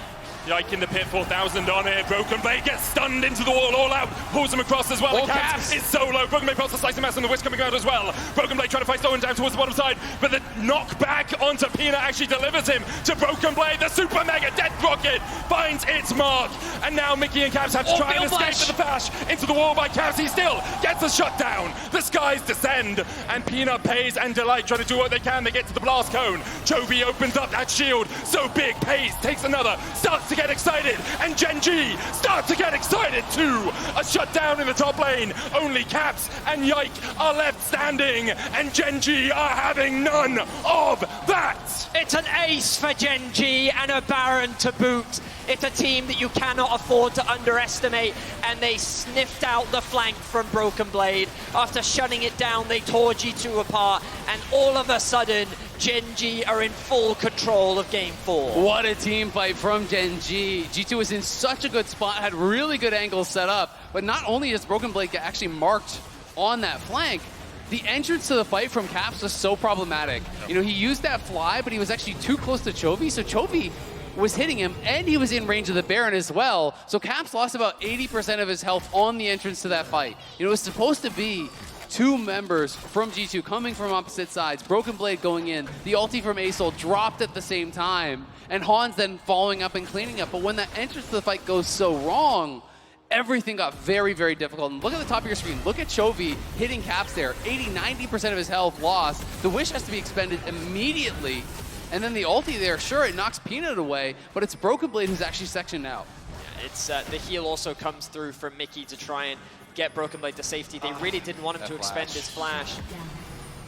Yike in the pit, 4,000 on it. Broken Blade gets stunned into the wall, all out, pulls him across as well. The Caps is solo. Broken Blade pops the slicing mass and the whisk coming out as well. Broken Blade trying to fight Stolen down towards the bottom side, but the knockback onto Pina actually delivers him to Broken Blade. The super mega death rocket finds its mark, and now Mickey and Caps have to try and escape to the flash into the wall by Caps. He still gets a shutdown. The skies descend, and Pina, Paze, and Delight try to do what they can. They get to the blast cone. Chovy opens up that shield so big. Paze takes another, starts to get excited, and Gen.G start to get excited too. A shutdown in the top lane. Only Caps and Yike are left standing, and Gen.G are having none of that. It's an ace for Gen.G and a Baron to boot. It's a team that you cannot afford to underestimate, and they sniffed out the flank from Broken Blade. After shutting it down, they tore G2 apart, and all of a sudden, Gen.G are in full control of Game 4. What a team fight from Gen.G. G2 was in such a good spot, had really good angles set up, but not only does Broken Blade get actually marked on that flank, the entrance to the fight from Caps was so problematic. You know, he used that fly, but he was actually too close to Chovy, so Chovy was hitting him, and he was in range of the Baron as well. So Caps lost about 80% of his health on the entrance to that fight. You know, it was supposed to be two members from G2 coming from opposite sides, Broken Blade going in, the ulti from Asol dropped at the same time, and Hans then following up and cleaning up. But when that entrance to the fight goes so wrong, everything got very, very difficult. And look at the top of your screen. Look at Chovy hitting Caps there. 80-90% of his health lost. The Wish has to be expended immediately. And then the ulti there, sure, it knocks Peanut away, but it's Broken Blade who's actually sectioned out. Yeah, it's the heal also comes through from Mickey to try and get Broken Blade to safety. They really didn't want him to expend his flash.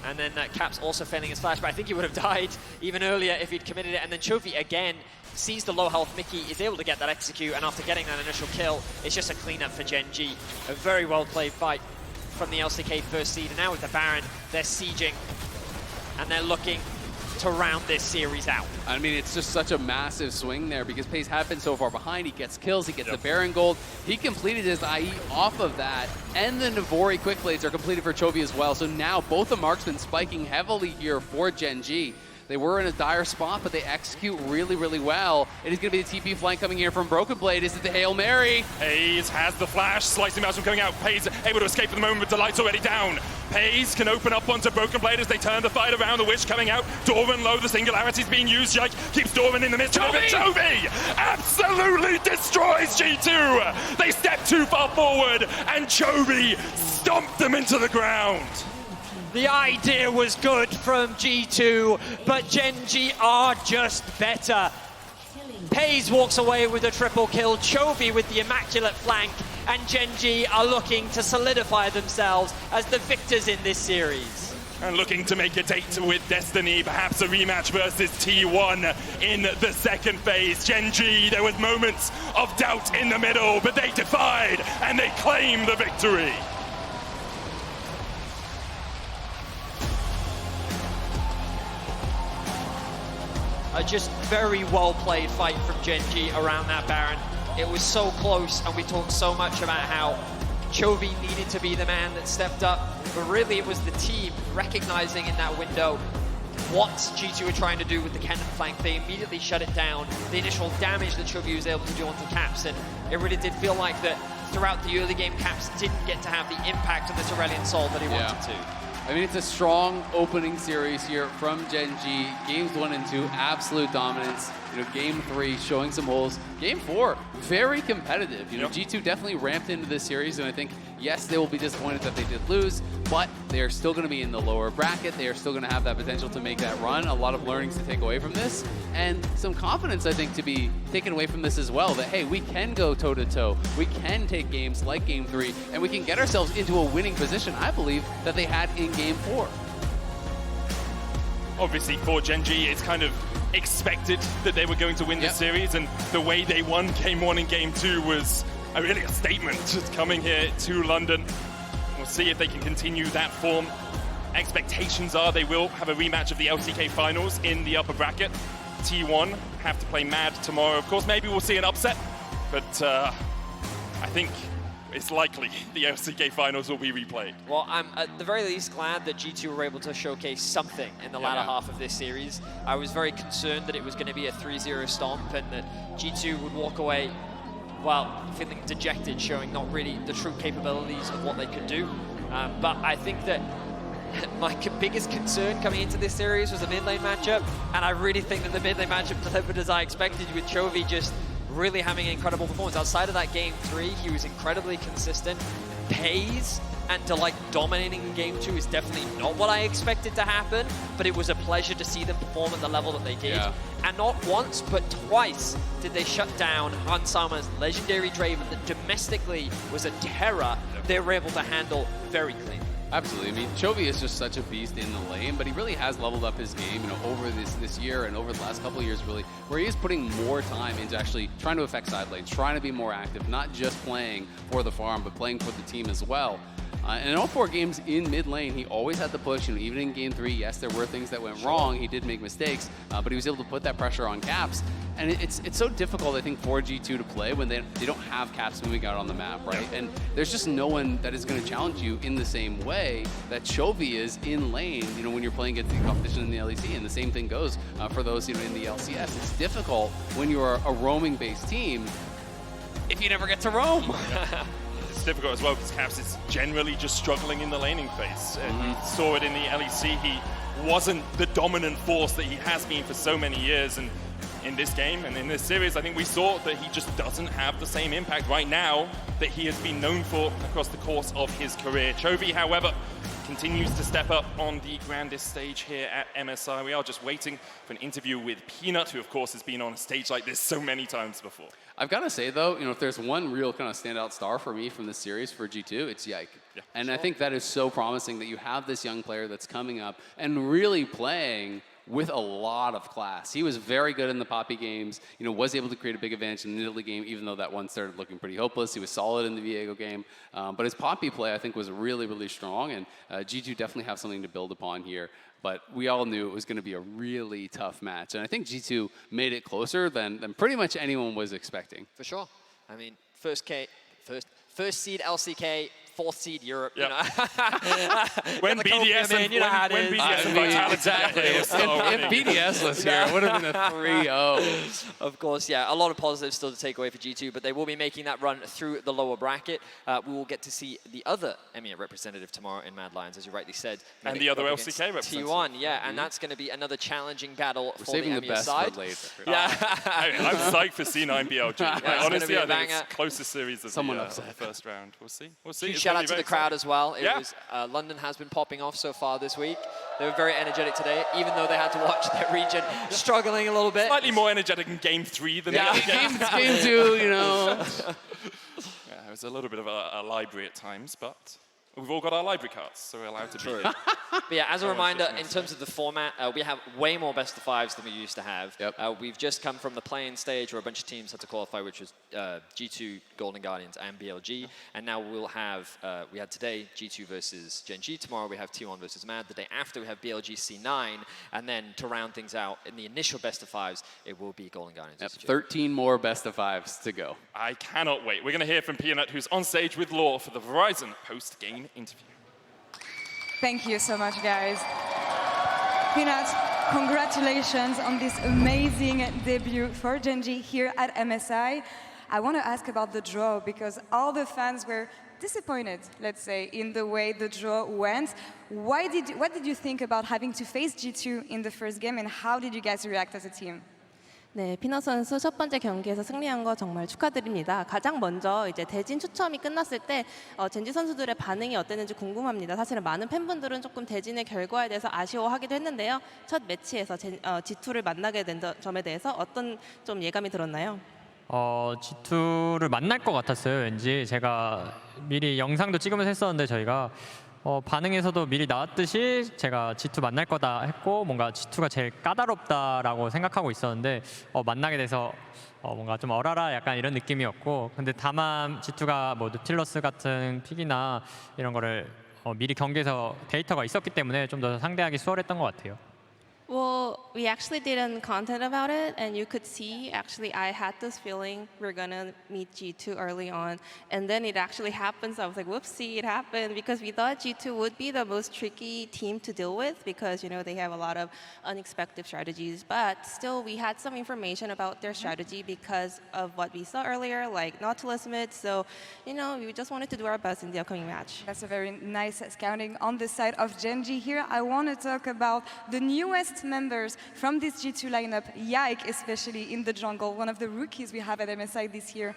And then Caps also failing his flash, but I think he would have died even earlier if he'd committed it. And then Chovy again sees the low health Mickey, is able to get that execute, and after getting that initial kill, it's just a cleanup for Gen.G. A very well played fight from the LCK first seed, and now with the Baron, they're sieging, and they're looking to round this series out. I mean, it's just such a massive swing there because Pace had been so far behind. He gets kills, he gets the Baron gold. He completed his IE off of that, and the Navori quick blades are completed for Chovy as well. So now both the marksmen spiking heavily here for Gen.G. They were in a dire spot, but they execute really, really well. It is going to be the TP flank coming here from Broken Blade. Is it the Hail Mary? Hayes has the flash, slicing mouse from coming out. Hayes able to escape for the moment, but Delight's already down. Hayes can open up onto Broken Blade as they turn the fight around. The Wish coming out. Doran low, the Singularity's being used. Yike keeps Doran in the midst. Chovy absolutely destroys G2. They step too far forward, and Chovy stomped them into the ground. The idea was good from G2, but Gen.G are just better. Pays walks away with a triple kill, Chovy with the immaculate flank, and Gen.G are looking to solidify themselves as the victors in this series. And looking to make a date with Destiny, perhaps a rematch versus T1 in the second phase. Gen.G, there was moments of doubt in the middle, but they defied and they claimed the victory. A just very well played fight from Gen.G around that Baron. It was so close, and we talked so much about how Chovy needed to be the man that stepped up, but really it was the team recognizing in that window what G2 were trying to do with the cannon flank. They immediately shut it down. The initial damage that Chovy was able to do onto Caps, and it really did feel like that throughout the early game, Caps didn't get to have the impact of the Turelian Soul that he wanted to. I mean, it's a strong opening series here from Gen.G. Games 1 and 2, absolute dominance. You know, Game 3 showing some holes. Game 4, very competitive. You know, G2 definitely ramped into this series, and I think, yes, they will be disappointed that they did lose, but they are still going to be in the lower bracket. They are still going to have that potential to make that run. A lot of learnings to take away from this, and some confidence, I think, to be taken away from this as well, that, hey, we can go toe-to-toe. We can take games like Game 3, and we can get ourselves into a winning position, I believe, that they had in Game 4. Obviously, for Gen.G, it's kind of expected that they were going to win this series, and the way they won Game 1 and Game 2 was really a statement just coming here to London. We'll see if they can continue that form. Expectations are they will have a rematch of the LCK finals in the upper bracket. T1 have to play Mad tomorrow. Of course, maybe we'll see an upset, but I think it's likely the LCK finals will be replayed. Well, I'm at the very least glad that G2 were able to showcase something in the latter half of this series. I was very concerned that it was going to be a 3-0 stomp and that G2 would walk away, well, feeling dejected, showing not really the true capabilities of what they could do. But I think that my biggest concern coming into this series was the mid lane matchup, and I really think that the mid lane matchup delivered as I expected, with Chovy just really having an incredible performance. Outside of that Game 3, he was incredibly consistent. Pays and Delight dominating in Game 2 is definitely not what I expected to happen, but it was a pleasure to see them perform at the level that they did. And not once, but twice did they shut down Hansama's legendary Draven that domestically was a terror. They were able to handle very clean. Absolutely. I mean, Chovy is just such a beast in the lane, but he really has leveled up his game, over this year and over the last couple of years, really, where he is putting more time into actually trying to affect side lanes, trying to be more active, not just playing for the farm, but playing for the team as well. And in all 4 games in mid lane, he always had the push. Even in game 3, yes, there were things that went wrong. He did make mistakes, but he was able to put that pressure on Caps. And it's so difficult, I think, for G2 to play when they don't have Caps moving out on the map, right? And there's just no one that is going to challenge you in the same way that Chovy is in lane, when you're playing against the competition in the LEC. And the same thing goes for those, in the LCS. It's difficult when you're a roaming-based team if you never get to roam. It's difficult as well because Caps is generally just struggling in the laning phase. We saw it in the LEC. He wasn't the dominant force that he has been for so many years. And in this game and in this series, I think we saw that he just doesn't have the same impact right now that he has been known for across the course of his career. Chovy, however, continues to step up on the grandest stage here at MSI. We are just waiting for an interview with Peanut, who of course has been on a stage like this so many times before. I've got to say though, if there's one real kind of standout star for me from this series for G2, it's Yike. Yeah, and I think that is so promising that you have this young player that's coming up and really playing with a lot of class. He was very good in the Poppy games, was able to create a big advantage in the Italy game, even though that one started looking pretty hopeless. He was solid in the Viego game. But his Poppy play, I think, was really, really strong. And G2 definitely have something to build upon here. But we all knew it was going to be a really tough match. And I think G2 made it closer than pretty much anyone was expecting. For sure. I mean, first seed LCK, 4th seed Europe. Yep. When BDS and Vitality, exactly. If BDS was here, it would have been a 3-0. Of course, yeah. A lot of positives still to take away for G2, but they will be making that run through the lower bracket. We will get to see the other EMEA representative tomorrow in Mad Lions, as you rightly said. And the other LCK representative. T1, yeah, and that's going to be another challenging battle for the EMEA best side. for later. Yeah. I'm psyched for C9 BLG. Yeah, honestly, I think it's closest series of the upset. round. We'll see. We'll see. Shout out to the crowd as well. Yeah. London has been popping off so far this week. They were very energetic today, even though they had to watch their region struggling a little bit. Slightly more energetic in game 3 than the other games. Game 2, Yeah, it was a little bit of a library at times, but we've all got our library cards, so we're allowed to be. But yeah, as a reminder, in terms of the format, we have way more best of 5s than we used to have. Yep. We've just come from the play-in stage where a bunch of teams had to qualify, which was G2, Golden Guardians, and BLG. And now we'll have, we had today G2 versus Gen.G. Tomorrow we have T1 versus MAD. The day after we have BLG C9. And then to round things out, in the initial best of 5s, it will be Golden Guardians. Yep, 13 more best of 5s to go. I cannot wait. We're going to hear from Peanut, who's on stage with Law for the Verizon post-game interview. Thank you so much, guys. Peanut, congratulations on this amazing debut for Genji here at MSI. I want to ask about the draw because all the fans were disappointed, let's say, in the way the draw went. What did you think about having to face G2 in the first game, and how did you guys react as a team? 네, 피넛 선수 첫 번째 경기에서 승리한 거 정말 축하드립니다. 가장 먼저 이제 대진 추첨이 끝났을 때 젠지 선수들의 반응이 어땠는지 궁금합니다. 사실은 많은 팬분들은 조금 대진의 결과에 대해서 아쉬워하기도 했는데요. 첫 매치에서 G2를 만나게 된 점에 대해서 어떤 좀 예감이 들었나요? G2를 만날 것 같았어요. 왠지 제가 미리 영상도 찍으면서 했었는데 저희가 반응에서도 미리 나왔듯이 제가 G2 만날 거다 했고 뭔가 G2가 제일 까다롭다라고 생각하고 있었는데 만나게 돼서 뭔가 좀 얼어라 약간 이런 느낌이었고 근데 다만 G2가 뭐 누틸러스 같은 픽이나 이런 거를 미리 경기에서 데이터가 있었기 때문에 좀 더 상대하기 수월했던 것 같아요. Well, we actually didn't content about it, and you could see, actually, I had this feeling we're gonna meet G2 early on, and then it actually happened, so I was like, whoopsie, it happened, because we thought G2 would be the most tricky team to deal with, because, they have a lot of unexpected strategies, but still, we had some information about their strategy because of what we saw earlier, like Nautilus mid, so, we just wanted to do our best in the upcoming match. That's a very nice scouting on the side of Genji. Here, I want to talk about the newest members from this G2 lineup, Yike especially in the jungle, one of the rookies we have at MSI this year.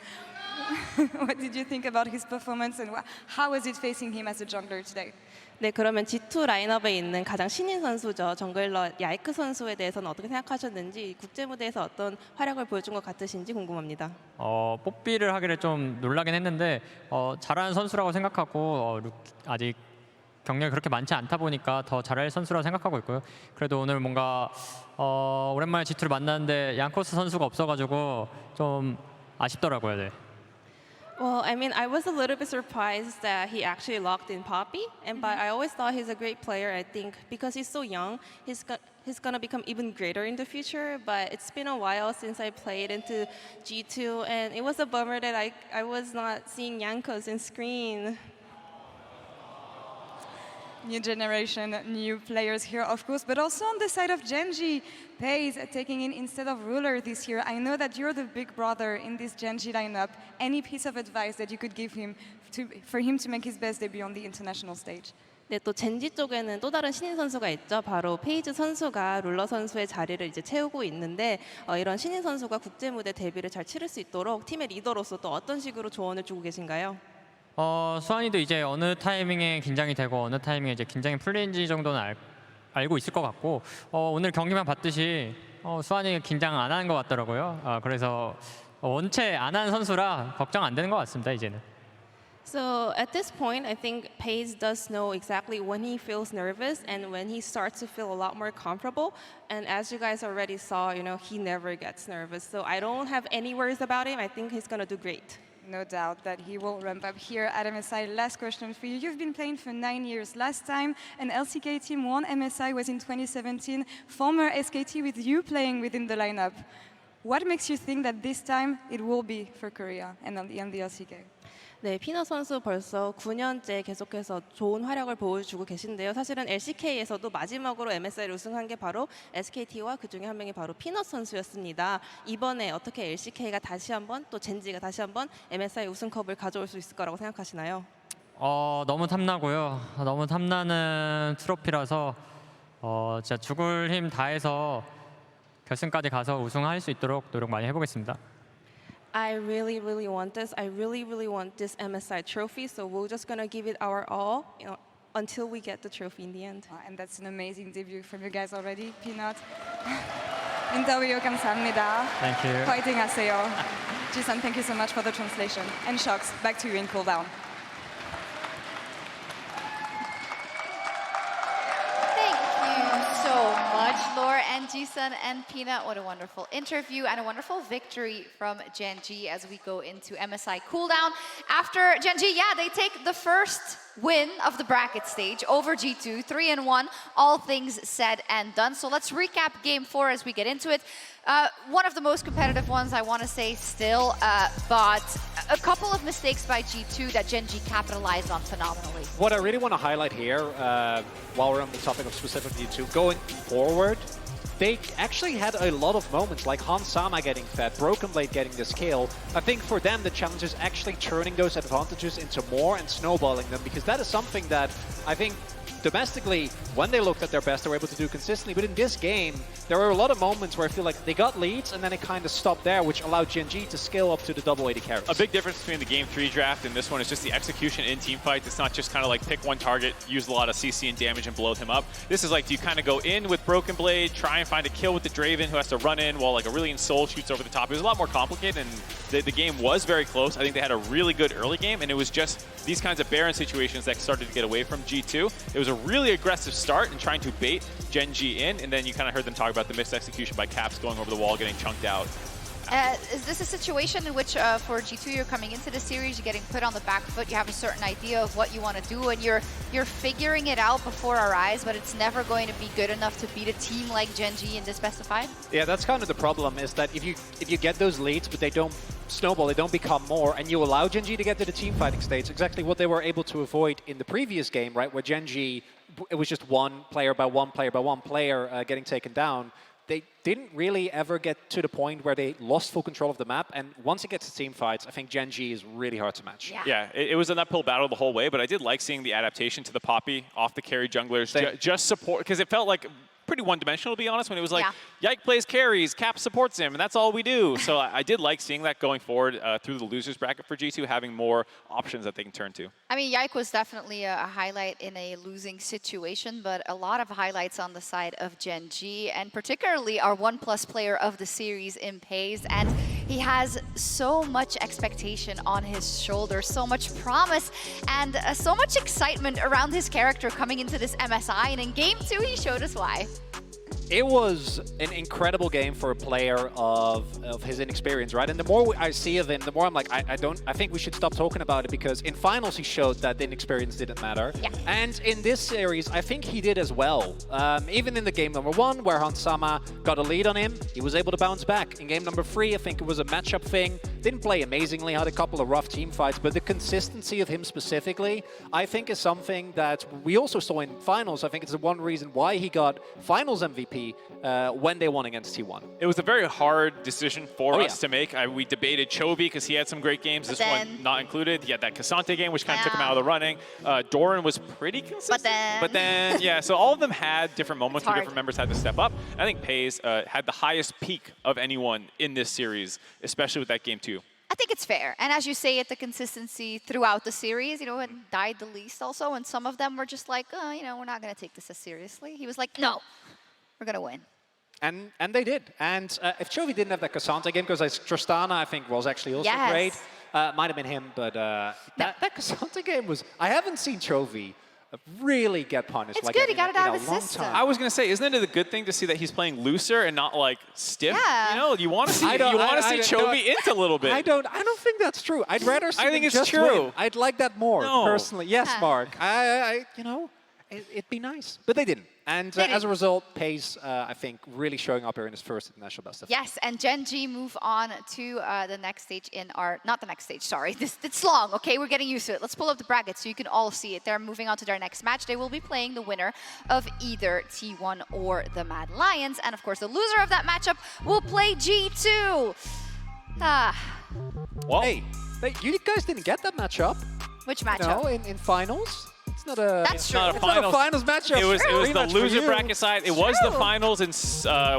What did you think about his performance and how was it facing him as a jungler today? 네, 그러면 G2 라인업에 있는 가장 신인 선수죠. 정글러 야이크 선수에 대해서는 어떻게 생각하셨는지, 국제 무대에서 어떤 활약을 보여준 것 같으신지 궁금합니다. 뽀삐를 하기를 좀 놀라긴 했는데 잘하는 선수라고 생각하고 아직 경력이 그렇게 많지 않다 보니까 더 잘할 선수라고 생각하고 있고요. 그래도 오늘 뭔가 오랜만에 G2를 만났는데 양코스 선수가 없어가지고 좀 아쉽더라고요. 네. Well, I mean, I was a little bit surprised that he actually locked in Poppy, but I always thought he's a great player. I think because he's so young, he's gonna become even greater in the future. But it's been a while since I played into G2, and it was a bummer that I was not seeing Yankos in screen. New generation, new players here, of course, but also on the side of Genji, Pays taking in instead of Ruler this year. I know that you're the big brother in this Genji lineup. Any piece of advice that you could give him for him to make his best debut on the international stage? 네, 또 젠지 쪽에는 또 다른 신인 선수가 있죠. 바로 페이즈 선수가 룰러 선수의 자리를 이제 채우고 있는데 이런 신인 선수가 국제 무대 데뷔를 잘 치를 수 있도록 팀의 리더로서 또 어떤 식으로 조언을 주고 계신가요? 수환이도 이제 어느 타이밍에 긴장이 되고 어느 타이밍에 이제 긴장이 풀린지 정도는 알고 있을 것 같고 오늘 경기만 봤듯이 수환이가 긴장 안 하는 것 같더라고요. 그래서 원체 안 하는 선수라 걱정 안 되는 것 같습니다. 이제는. So at this point, I think Pays does know exactly when he feels nervous and when he starts to feel a lot more comfortable. And as you guys already saw, he never gets nervous. So I don't have any worries about him. I think he's gonna do great. No doubt that he will ramp up here at MSI. Last question for you. You've been playing for 9 years. Last time an LCK team won MSI was in 2017. Former SKT with you playing within the lineup. What makes you think that this time it will be for Korea and on the LCK? 네, 피너 선수 벌써 9년째 계속해서 좋은 활약을 보여주고 계신데요. 사실은 LCK에서도 마지막으로 MSI를 우승한 게 바로 SKT와 그 중에 한 명이 바로 피넛 선수였습니다. 이번에 어떻게 LCK가 다시 한번 또 젠지가 다시 한번 MSI 우승컵을 가져올 수 있을 거라고 생각하시나요? 너무 탐나고요. 너무 탐나는 트로피라서 진짜 죽을 힘 다해서 결승까지 가서 우승할 수 있도록 노력 많이 해보겠습니다. I really, really want this. I really, really want this MSI trophy. So we're just gonna give it our all, until we get the trophy in the end. And that's an amazing debut from you guys already. Peanut. 인터뷰 감사합니다. Thank you. 파이팅 하세요. Jisun, thank you so much for the translation. And Shox, back to you in cooldown. Laura and Jisun and Peanut, what a wonderful interview and a wonderful victory from Gen.G as we go into MSI cooldown. After Gen.G, they take the first win of the bracket stage over G2, 3-1, all things said and done. So let's recap Game 4 as we get into it. One of the most competitive ones, I want to say still, but a couple of mistakes by G2 that Gen.G capitalized on phenomenally. What I really want to highlight here, while we're on the topic of specifically G2, going forward, they actually had a lot of moments like Han Sama getting fed, Broken Blade getting this kill. I think for them the challenge is actually turning those advantages into more and snowballing them, because that is something that I think domestically, when they looked at their best, they were able to do consistently. But in this game, there were a lot of moments where I feel like they got leads and then it kind of stopped there, which allowed Gen.G to scale up to the double 80 carries. A big difference between the Game 3 draft and this one is just the execution in teamfights. It's not just kind of like pick one target, use a lot of CC and damage and blow him up. This is like, do you kind of go in with Broken Blade, try and find a kill with the Draven who has to run in while like Aurelion Soul shoots over the top. It was a lot more complicated, and the game was very close. I think they had a really good early game, and it was just these kinds of Baron situations that started to get away from G2. It was a really aggressive start and trying to bait Gen.G in, and then you kind of heard them talk about the missed execution by Caps going over the wall, getting chunked out. Is this a situation in which for G2 you're coming into the series, you're getting put on the back foot, you have a certain idea of what you want to do, and you're figuring it out before our eyes, but it's never going to be good enough to beat a team like Gen.G in this best of 5? Yeah, that's kind of the problem, is that if you get those leads but they don't snowball, they don't become more, and you allow Gen.G to get to the team fighting stage, exactly what they were able to avoid in the previous game, right, where Gen.G, it was just one player by one player by one player getting taken down. They didn't really ever get to the point where they lost full control of the map, and once it gets to team fights, I think Gen.G is really hard to match. Yeah, it was an uphill battle the whole way, but I did like seeing the adaptation to the Poppy off the carry junglers, just support, because it felt like pretty one-dimensional, to be honest, when it was like, Yike plays carries, Cap supports him, and that's all we do. So I did like seeing that going forward through the losers bracket for G2, having more options that they can turn to. I mean, Yike was definitely a highlight in a losing situation, but a lot of highlights on the side of Gen.G, and particularly our 1+ player of the series in Pays. And He has so much expectation on his shoulders, so much promise, and so much excitement around his character coming into this MSI. And in Game 2, he showed us why. It was an incredible game for a player of his inexperience, right? And the more I see of him, the more I'm like, I think we should stop talking about it, because in finals he showed that the inexperience didn't matter. Yeah. And in this series, I think he did as well. Even in the game number 1, where Hansama got a lead on him, he was able to bounce back. In game number 3, I think it was a matchup thing. Didn't play amazingly, had a couple of rough team fights, but the consistency of him specifically, I think is something that we also saw in finals. I think it's the one reason why he got finals MVP when they won against T1. It was a very hard decision for us to make. We debated Chovy because he had some great games. This one not included. He had that Cassante game, which kind of took him out of the running. Doran was pretty consistent. But then, yeah, so all of them had different moments where different members had to step up. I think Pays had the highest peak of anyone in this series, especially with that game 2. I think it's fair. And as you say it, the consistency throughout the series, you know, it died the least also. And some of them were just like, oh, you know, we're not going to take this as seriously. He was like, no, we're going to win. And they did. And if Chovy didn't have that Cassante game, because Tristana, I think, was actually also great. Might have been him, but that Cassante game was... I haven't seen Chovy really get punished. It's good, he got it out of his system. I was going to say, isn't it a good thing to see that he's playing looser and not like stiff? You know, you want to see Chovy into a little bit. I don't think that's true. I'd rather see I think it's just true. win. I'd like that more, personally. Yes, Mark. You know, it'd be nice. But they didn't. And as a result, Pays, I think, really showing up here in his first international best of. Yes, and Gen.G move on to the next stage in our... Not the next stage, sorry. It's long, okay? We're getting used to it. Let's pull up the bracket so you can all see it. They're moving on to their next match. They will be playing the winner of either T1 or the Mad Lions. And, of course, the loser of that matchup will play G2. Well, hey, you guys didn't get that matchup. Which matchup? No, in finals. It's not a, That's true. It's not a finals matchup. It was the loser bracket side. It was the finals in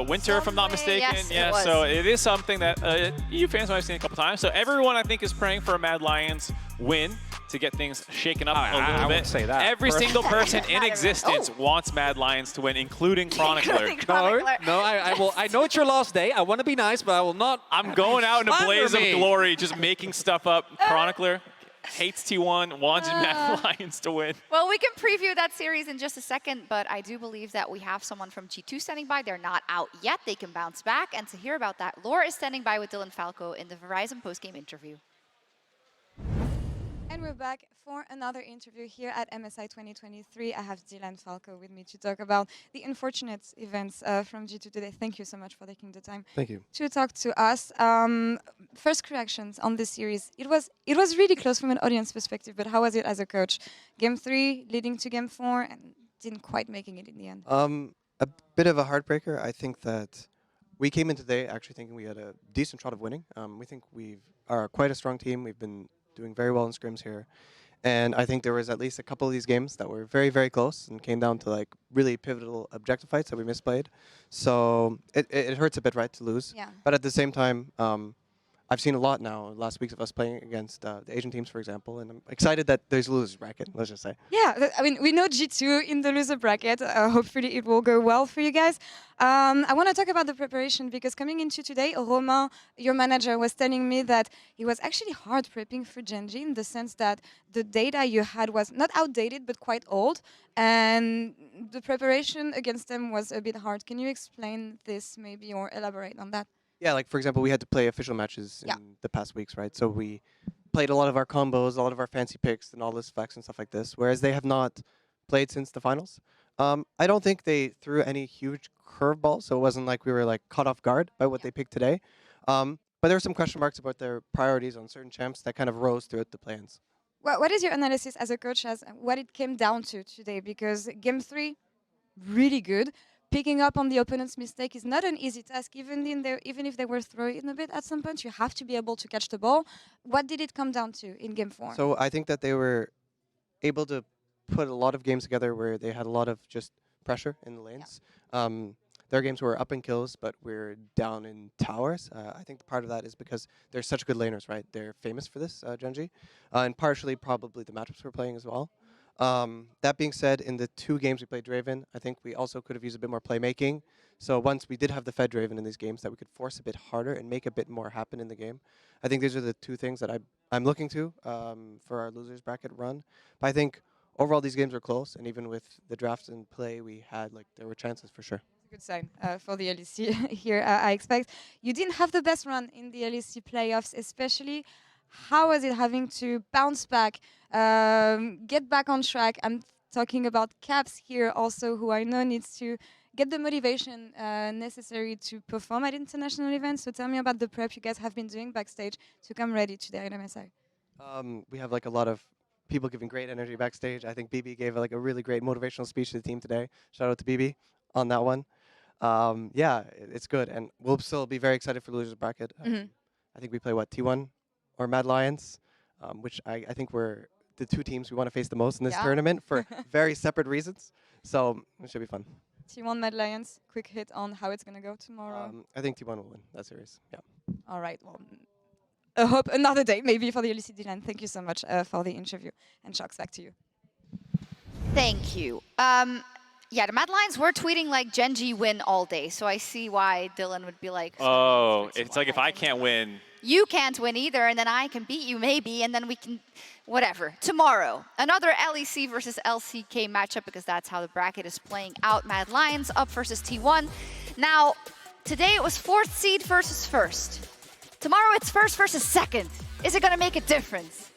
winter, if I'm not mistaken. Yes, so it is something that EU fans might have seen a couple times. So everyone, I think, is praying for a Mad Lions win to get things shaken up a little bit. I won't say that. Every single person in existence wants Mad Lions to win, including Chronicler. No, I know it's your last day. I want to be nice, but I will not. I'm going out in a blaze of glory, just making stuff up. Chronicler hates T1, wants Mad Lions to win. Well, we can preview that series in just a second, but I do believe that we have someone from G2 standing by. They're not out yet. They can bounce back. And to hear about that, Laura is standing by with Dylan Falco in the Verizon postgame interview. And we're back for another interview here at MSI 2023. I have Dylan Falco with me to talk about the unfortunate events from G2 today. Thank you so much for taking the time to talk to us. First reactions on this series. It was really close from an audience perspective, but how was it as a coach? Game 3 leading to Game 4 and didn't quite making it in the end. A bit of a heartbreaker. I think that we came in today actually thinking we had a decent shot of winning. We think we are quite a strong team. We've been doing very well in scrims here. And I think there was at least a couple of these games that were very, very close and came down to like really pivotal objective fights that we misplayed. So it hurts a bit, right, to lose. Yeah. But at the same time, I've seen a lot now, last weeks of us playing against the Asian teams, for example, and I'm excited that there's a loser's bracket, let's just say. Yeah, I mean, we know G2 in the loser bracket. Hopefully it will go well for you guys. I want to talk about the preparation because coming into today, Romain, your manager, was telling me that it was actually hard prepping for Genji in the sense that the data you had was not outdated, but quite old. And the preparation against them was a bit hard. Can you explain this maybe or elaborate on that? Yeah, like for example, we had to play official matches in the past weeks, right? So we played a lot of our combos, a lot of our fancy picks, and all this flex and stuff like this, whereas they have not played since the finals. I don't think they threw any huge curveballs, so it wasn't like we were like caught off guard by what they picked today. But there were some question marks about their priorities on certain champs that kind of rose throughout the plans. What is your analysis as a coach as what it came down to today? Because Game 3, really good. Picking up on the opponent's mistake is not an easy task, even if they were throwing a bit at some point. You have to be able to catch the ball. What did it come down to in Game 4? So I think that they were able to put a lot of games together where they had a lot of just pressure in the lanes. There are games where we're up in kills, but we're down in towers. I think part of that is because they're such good laners, right? They're famous for this, Genji. And partially probably the matchups we're playing as well. That being said, in the 2 games we played Draven, I think we also could have used a bit more playmaking. So once we did have the Fed Draven in these games, that we could force a bit harder and make a bit more happen in the game. I think these are the 2 things that I'm looking to for our losers bracket run. But I think overall these games were close, and even with the drafts in play we had, like, there were chances for sure. Good sign for the LEC here, I expect. You didn't have the best run in the LEC playoffs, especially. How was it having to bounce back, get back on track? I'm talking about Caps here also, who I know needs to get the motivation necessary to perform at international events. So tell me about the prep you guys have been doing backstage to come ready today at MSI. We have like a lot of people giving great energy backstage. I think BB gave like a really great motivational speech to the team today. Shout out to BB on that one. Yeah, it's good, and we'll still be very excited for the losers bracket. I think we play what, T1 or Mad Lions, which I think we're the 2 teams we want to face the most in this tournament for very separate reasons. So it should be fun. T1 Mad Lions, quick hit on how it's going to go tomorrow. I think T1 will win that series. Yeah. All right. Well, I hope another day maybe for the LEC Dylan. Thank you so much for the interview. And Shocks, back to you. Thank you. Yeah, the Mad Lions were tweeting like Genji win all day, so I see why Dylan would be like, oh, it's like if I can't win. You can't win either, and then I can beat you maybe, and then we can, whatever. Tomorrow, another LEC versus LCK matchup, because that's how the bracket is playing out. Mad Lions up versus T1. Now, today it was 4th seed versus 1st. Tomorrow it's 1st versus 2nd. Is it gonna make a difference?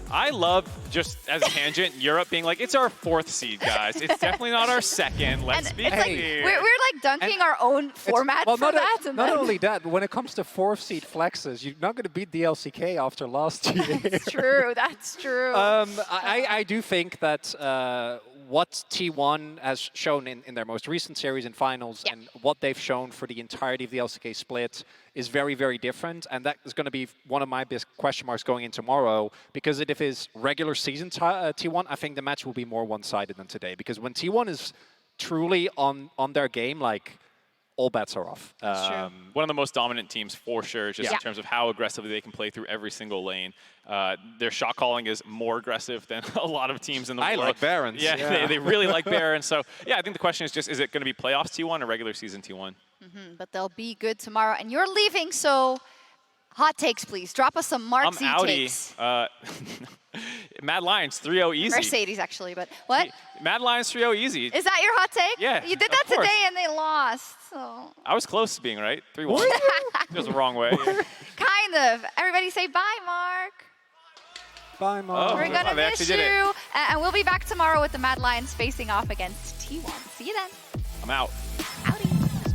I love, just as a tangent, Europe being like, it's our 4th seed, guys. It's definitely not our 2nd. Let's be clear. We're like dunking our own format for that. Not only that, but when it comes to 4th seed flexes, you're not going to beat the LCK after last year. That's true. That's true. I do think that what T1 has shown in their most recent series and finals and what they've shown for the entirety of the LCK split is very, very different. And that is going to be one of my biggest question marks going in tomorrow, because if it's regular season T1, I think the match will be more one-sided than today. Because when T1 is truly on their game, like, all bets are off. One of the most dominant teams for sure, just in terms of how aggressively they can play through every single lane. Their shot calling is more aggressive than a lot of teams in the world. I like Barons. Yeah, they really like Barons. So yeah, I think the question is just, is it going to be playoffs T1 or regular season T1? But they'll be good tomorrow. And you're leaving, so hot takes, please. Drop us some Mark Z takes. Mad Lions 3-0 easy. Mercedes, actually, but what? Mad Lions 3-0 easy. Is that your hot take? Yeah, you did that today and they lost. So I was close to being right. 3-1. It was the wrong way. Kind of. Everybody say bye, Mark. Bye, Mark. We're gonna miss you. And we'll be back tomorrow with the Mad Lions facing off against T1. See you then. I'm out. Howdy.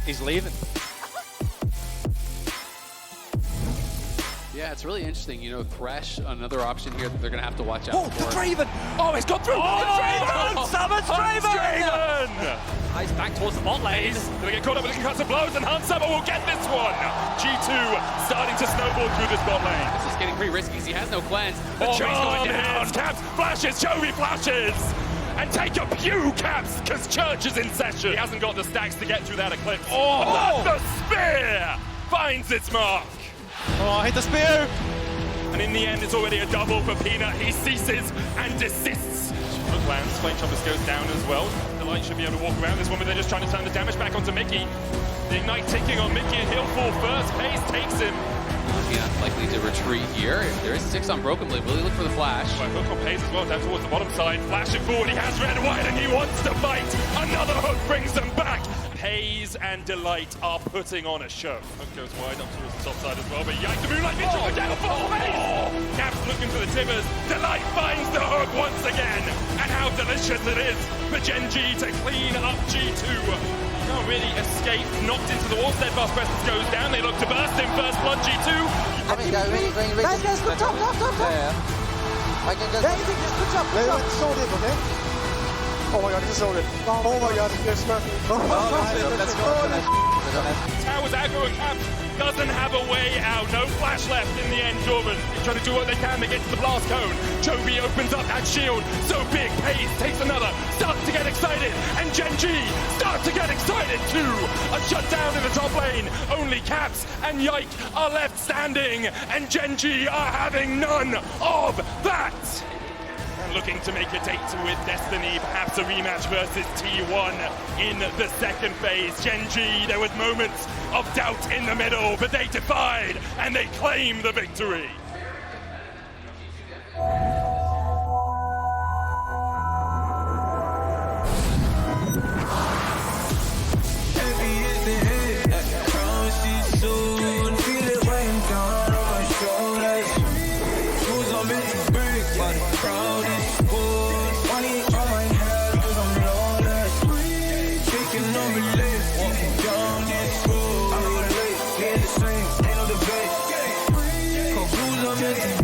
He's leaving. Yeah, it's really interesting. You know, Thresh, another option here that they're going to have to watch out for. Draven! Oh, he's gone through! Draven! Summons Draven! He's back towards the bot lane. He's going to get caught up with the cuts of blows, and Hunsummer will get this one. G2 starting to snowball through this bot lane. This is getting pretty risky because he has no cleanse. The tree's going down. Caps flashes, Chovy flashes. And take a pew, Caps, because Church is in session. He hasn't got the stacks to get through that Eclipse. Oh! The spear finds its mark. Oh, hit the spear! And in the end, it's already a double for Peanut. He ceases and desists. Look, lands. Flame Choppers goes down as well. Delight should be able to walk around this one, but they're just trying to turn the damage back onto Mickey. The Ignite ticking on Mickey, and he'll fall first. Pace takes him. Peanut likely to retreat here. There is 6 on Broken Blade. Will he look for the flash? Right, hook on Pace as well, down towards the bottom side. Flashing forward, he has red and white, and he wants to fight. Another hook brings them back. Haze and Delight are putting on a show. Hook goes wide up towards the top side as well, but yikes, the Moonlight Vigil down for Haze! Caps looking for the Timbers. Delight finds the hook once again. And how delicious it is for Gen.G to clean up G2. Can't really escape, knocked into the wall. Steadfast Presence goes down. They look to burst in first blood. G2. Guys, good top. I can just... good job. It's sold in, okay? Oh my god, it's sold in. Oh my god, it's smurfing. Let's go. Towers aggro and Caps doesn't have a way out. No flash left in the end, Jordan. Trying to do what they can to get to the blast cone. Chovy opens up that shield. So big, Pace takes another. Starts to get excited. And Gen.G starts to get excited too. A shutdown in the top lane. Only Caps and Yike are left standing. And Gen.G are having none of that. looking to make a date with Destiny, perhaps a rematch versus T1 in the second phase. Genji, there was moments of doubt in the middle, but they defied and they claimed the victory. Ain't no debate. Cause who's on this